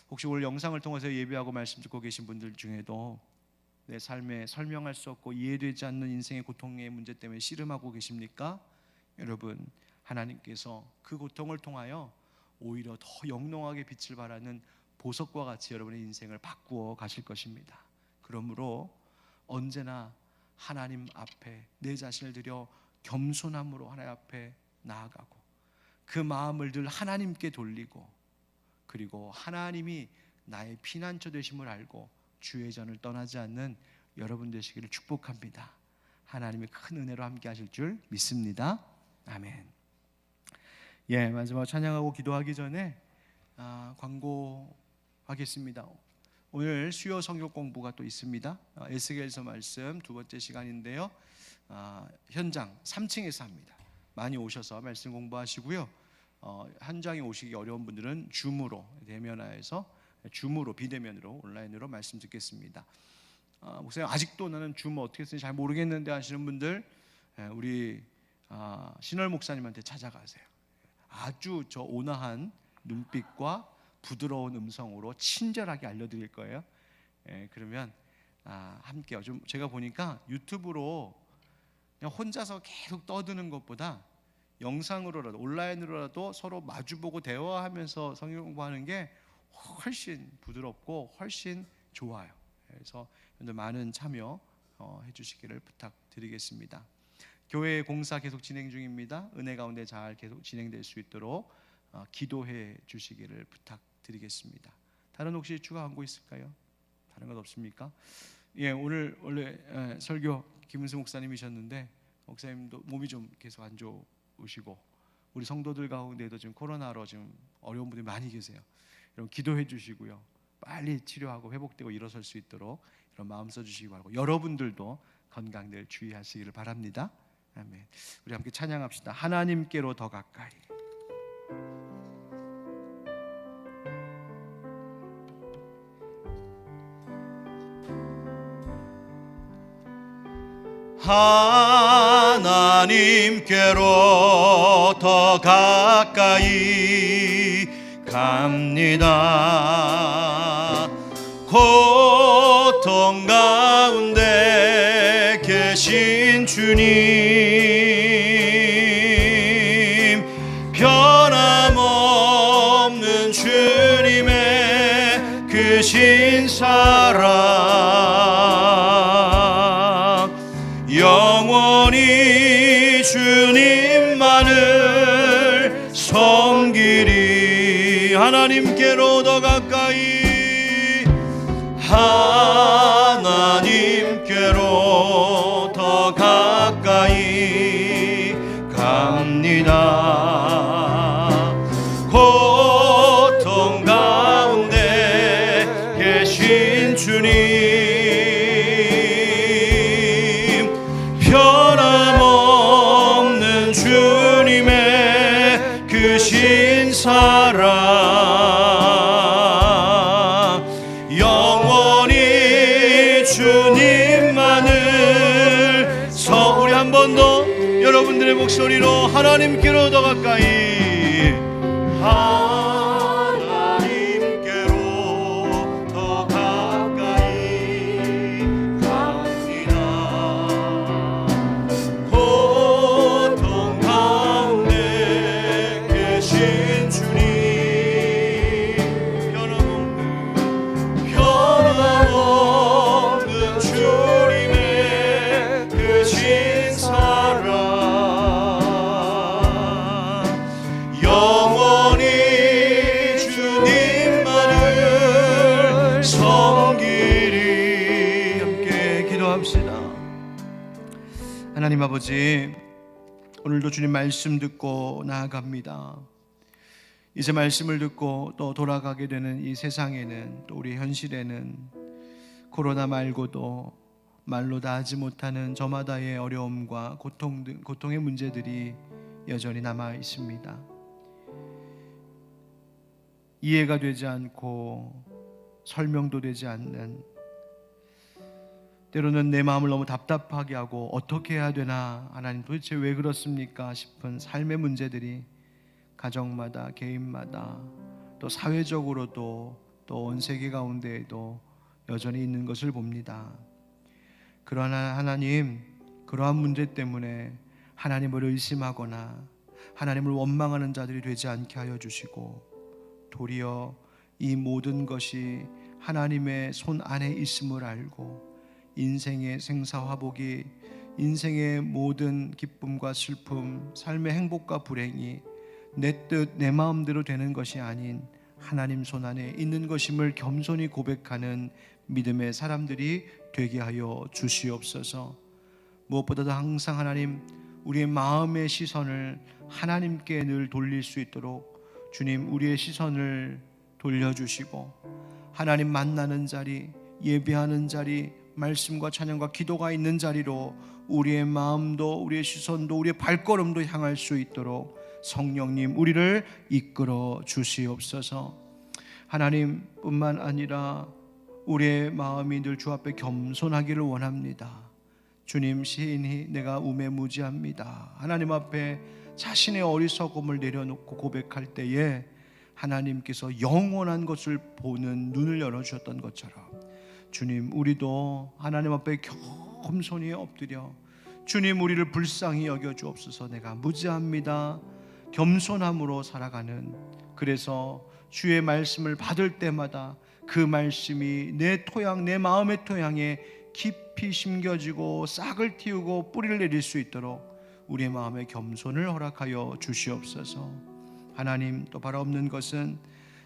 혹시 오늘 영상을 통해서 예배하고 말씀 듣고 계신 분들 중에도 내 삶에 설명할 수 없고 이해되지 않는 인생의 고통의 문제 때문에 씨름하고 계십니까? 여러분, 하나님께서 그 고통을 통하여 오히려 더 영롱하게 빛을 발하는 보석과 같이 여러분의 인생을 바꾸어 가실 것입니다. 그러므로 언제나 하나님 앞에 내 자신을 들여 겸손함으로 하나님 앞에 나아가고 그 마음을 늘 하나님께 돌리고, 그리고 하나님이 나의 피난처 되심을 알고 주의 전을 떠나지 않는 여러분 되시기를 축복합니다. 하나님의 큰 은혜로 함께 하실 줄 믿습니다. 아멘. 마지막 찬양하고 기도하기 전에 광고하겠습니다. 오늘 수요 성경 공부가 또 있습니다. 에스겔서 말씀 2번째 시간인데요, 현장 3층에서 합니다. 많이 오셔서 말씀 공부하시고요. 현장에 오시기 어려운 분들은 줌으로 대면하여서 비대면으로 온라인으로 말씀 듣겠습니다. 목사님, 아직도 나는 줌 어떻게 쓰는지 잘 모르겠는데 하시는 분들, 우리 신월 목사님한테 찾아가세요. 아주 저 온화한 눈빛과 부드러운 음성으로 친절하게 알려드릴 거예요. 그러면 함께요. 좀 제가 보니까 유튜브로 그냥 혼자서 계속 떠드는 것보다 영상으로라도 온라인으로라도 서로 마주보고 대화하면서 성경 공부하는 게 훨씬 부드럽고 훨씬 좋아요. 그래서 여러분들 많은 참여 해주시기를 부탁드리겠습니다. 교회 공사 계속 진행 중입니다. 은혜 가운데 잘 계속 진행될 수 있도록 기도해 주시기를 부탁드리겠습니다. 다른 혹시 추가 광고 있을까요? 다른 것 없습니까? 예, 오늘 원래 설교 김은수 목사님이셨는데 목사님도 몸이 좀 계속 안 좋으시고 우리 성도들 가운데도 지금 코로나로 지금 어려운 분들이 많이 계세요. 여러분 기도해 주시고요. 빨리 치료하고 회복되고 일어설 수 있도록 이런 마음 써주시기 바라고 여러분들도 건강 늘 주의하시기를 바랍니다. 아멘. 우리 함께 찬양합시다. 하나님께로 더 가까이. 하나님께로 더 가까이 갑니다. 고통 가운데 계신 주님, 변함없는 주님의 그 신사랑, 영원히 주님만을 섬기리. 하나님께로 더 가까이, 하나님께로 더 가까이 갑니다. 고통 가운데 계신 주님, 변함없는 주님의 그 신사랑, 영원히 주님만을 우리 한 번 더 여러분들의 목소리로 하나님께로 더 가까이, 하나님께로 더 가까이 갑니다. 고통 가운데 계신 주님, 변함없는 주님의 그 신사랑, 영원히 주님만을 섬기리. 함께 기도합시다. 하나님 아버지, 오늘도 주님 말씀 듣고 나아갑니다. 이제 말씀을 듣고 또 돌아가게 되는 이 세상에는, 또 우리 현실에는 코로나 말고도 말로 다 하지 못하는 저마다의 어려움과 고통의 문제들이 여전히 남아 있습니다. 이해가 되지 않고 설명도 되지 않는, 때로는 내 마음을 너무 답답하게 하고 어떻게 해야 되나, 하나님 도대체 왜 그렇습니까 싶은 삶의 문제들이 가정마다, 개인마다, 또 사회적으로도, 또 온 세계 가운데에도 여전히 있는 것을 봅니다. 그러나 하나님, 그러한 문제 때문에 하나님을 의심하거나 하나님을 원망하는 자들이 되지 않게 하여 주시고, 도리어 이 모든 것이 하나님의 손 안에 있음을 알고, 인생의 생사화복이, 인생의 모든 기쁨과 슬픔, 삶의 행복과 불행이 내 뜻, 내 마음대로 되는 것이 아닌 하나님 손 안에 있는 것임을 겸손히 고백하는 믿음의 사람들이 되게 하여 주시옵소서. 무엇보다도 항상 하나님, 우리의 마음의 시선을 하나님께 늘 돌릴 수 있도록 주님, 우리의 시선을 돌려주시고, 하나님 만나는 자리, 예배하는 자리, 말씀과 찬양과 기도가 있는 자리로 우리의 마음도, 우리의 시선도, 우리의 발걸음도 향할 수 있도록 성령님 우리를 이끌어 주시옵소서. 하나님뿐만 아니라 우리의 마음이 늘 주 앞에 겸손하기를 원합니다. 주님, 시인이 내가 우매무지합니다. 하나님 앞에 자신의 어리석음을 내려놓고 고백할 때에 하나님께서 영원한 것을 보는 눈을 열어주셨던 것처럼, 주님, 우리도 하나님 앞에 겸손히 엎드려 주님, 우리를 불쌍히 여겨 주옵소서. 내가 무지합니다. 겸손함으로 살아가는, 그래서 주의 말씀을 받을 때마다 그 말씀이 내 토양, 내 마음의 토양에 깊이 심겨지고 싹을 틔우고 뿌리를 내릴 수 있도록 우리의 마음의 겸손을 허락하여 주시옵소서. 하나님, 또 바라 없는 것은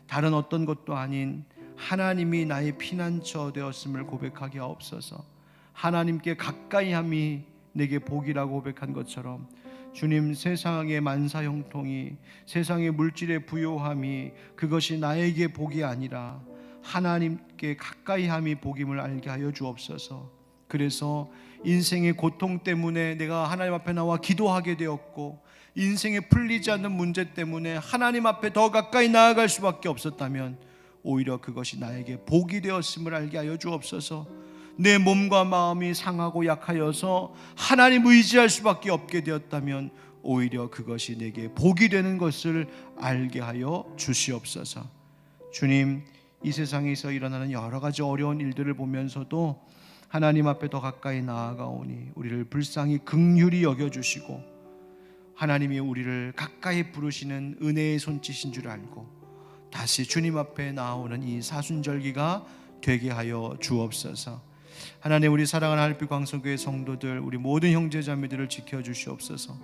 다른 어떤 것도 아닌 하나님이 나의 피난처 되었음을 고백하게 하옵소서. 하나님께 가까이함이 내게 복이라고 고백한 것처럼 주님, 세상의 만사 형통이, 세상의 물질의 부요함이 그것이 나에게 복이 아니라 하나님께 가까이함이 복임을 알게 하여 주옵소서. 그래서 인생의 고통 때문에 내가 하나님 앞에 나와 기도하게 되었고, 인생에 풀리지 않는 문제 때문에 하나님 앞에 더 가까이 나아갈 수밖에 없었다면 오히려 그것이 나에게 복이 되었음을 알게 하여 주옵소서. 내 몸과 마음이 상하고 약하여서 하나님 의지할 수밖에 없게 되었다면 오히려 그것이 내게 복이 되는 것을 알게 하여 주시옵소서. 주님, 이 세상에서 일어나는 여러 가지 어려운 일들을 보면서도 하나님 앞에 더 가까이 나아가오니 우리를 불쌍히 긍휼히 여겨주시고 하나님이 우리를 가까이 부르시는 은혜의 손짓인 줄 알고 다시 주님 앞에 나오는 이 사순절기가 되게 하여 주옵소서. 하나님, 우리 사랑하는 하늘빛 광성교회 성도들, 우리 모든 형제자매들을 지켜주시옵소서.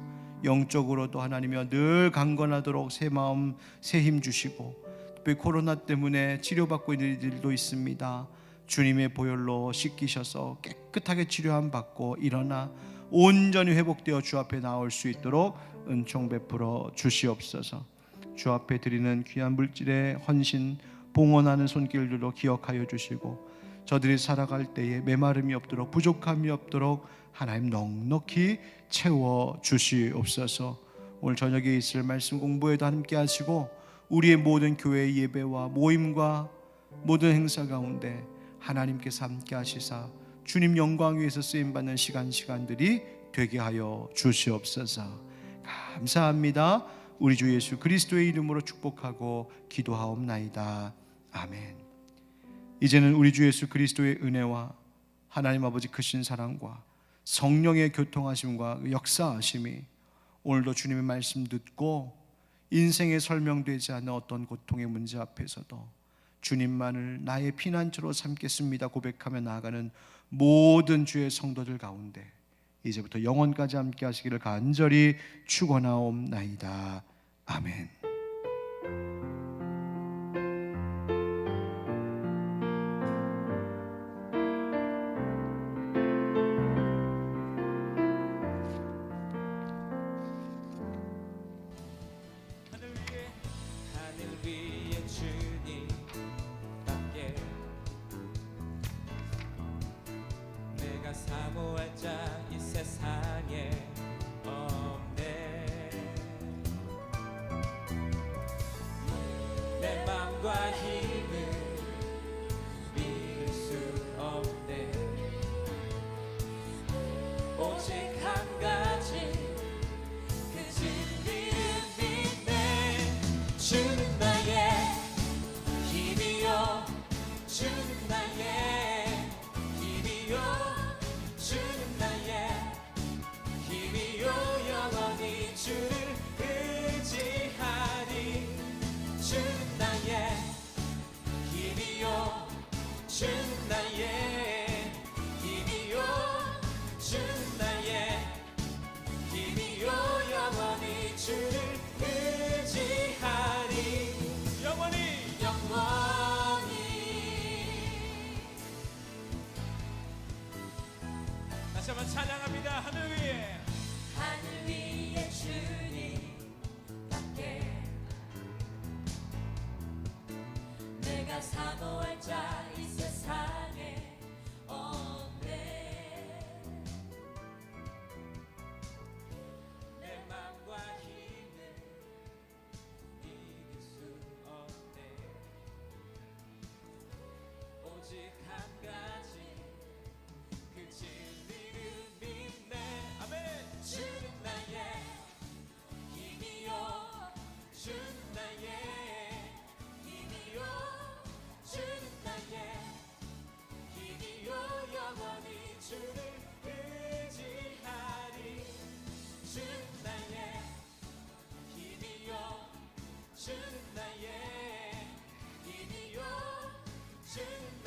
영적으로도 하나님이여 늘 강건하도록 새 마음 새 힘 주시고, 특별히 코로나 때문에 치료받고 있는 이들도 있습니다. 주님의 보혈로 씻기셔서 깨끗하게 치료함 받고 일어나 온전히 회복되어 주 앞에 나올 수 있도록 은총 베풀어 주시옵소서. 주 앞에 드리는 귀한 물질의 헌신, 봉헌하는 손길들도 기억하여 주시고, 저들이 살아갈 때에 메마름이 없도록, 부족함이 없도록 하나님 넉넉히 채워 주시옵소서. 오늘 저녁에 있을 말씀 공부에도 함께 하시고 우리의 모든 교회 예배와 모임과 모든 행사 가운데 하나님께서 함께 하시사 주님 영광 위에서 쓰임받는 시간들이 되게 하여 주시옵소서. 감사합니다. 우리 주 예수 그리스도의 이름으로 축복하고 기도하옵나이다. 아멘. 이제는 우리 주 예수 그리스도의 은혜와 하나님 아버지 크신 사랑과 성령의 교통하심과 역사하심이 오늘도 주님의 말씀 듣고 인생에 설명되지 않는 어떤 고통의 문제 앞에서도 주님만을 나의 피난처로 삼겠습니다 고백하며 나아가는 모든 주의 성도들 가운데 이제부터 영원까지 함께 하시기를 간절히 축원하옵나이다. 아멘. 사모할 자 이 세상에 없네. 내 맘과 힘을 믿을 수 없네. 오직 한 가지 그 진리를 믿네. 주는 나의 힘이요, 주는 나의 힘이요, 주는 나의 힘이요, 영원히 주를 의지하리. 주는 나의 힘이요, 주는 나의 힘이요, 주는 나의 힘이요, 영원히 주를 의지하리. 영원히 다시 한번 찬양합니다. 하늘 위에 주님밖에 내가 사모할 자 이 세상에 없네. 내 맘과 힘을 믿을 수 없네. 오직 한 가지 그 진리를 믿네. 아멘. 주는 나의 힘이요, 주는 나의 힘이요, 주는 나의 힘이요, 영원히 주를 의지하리. 나의 힘이요 주는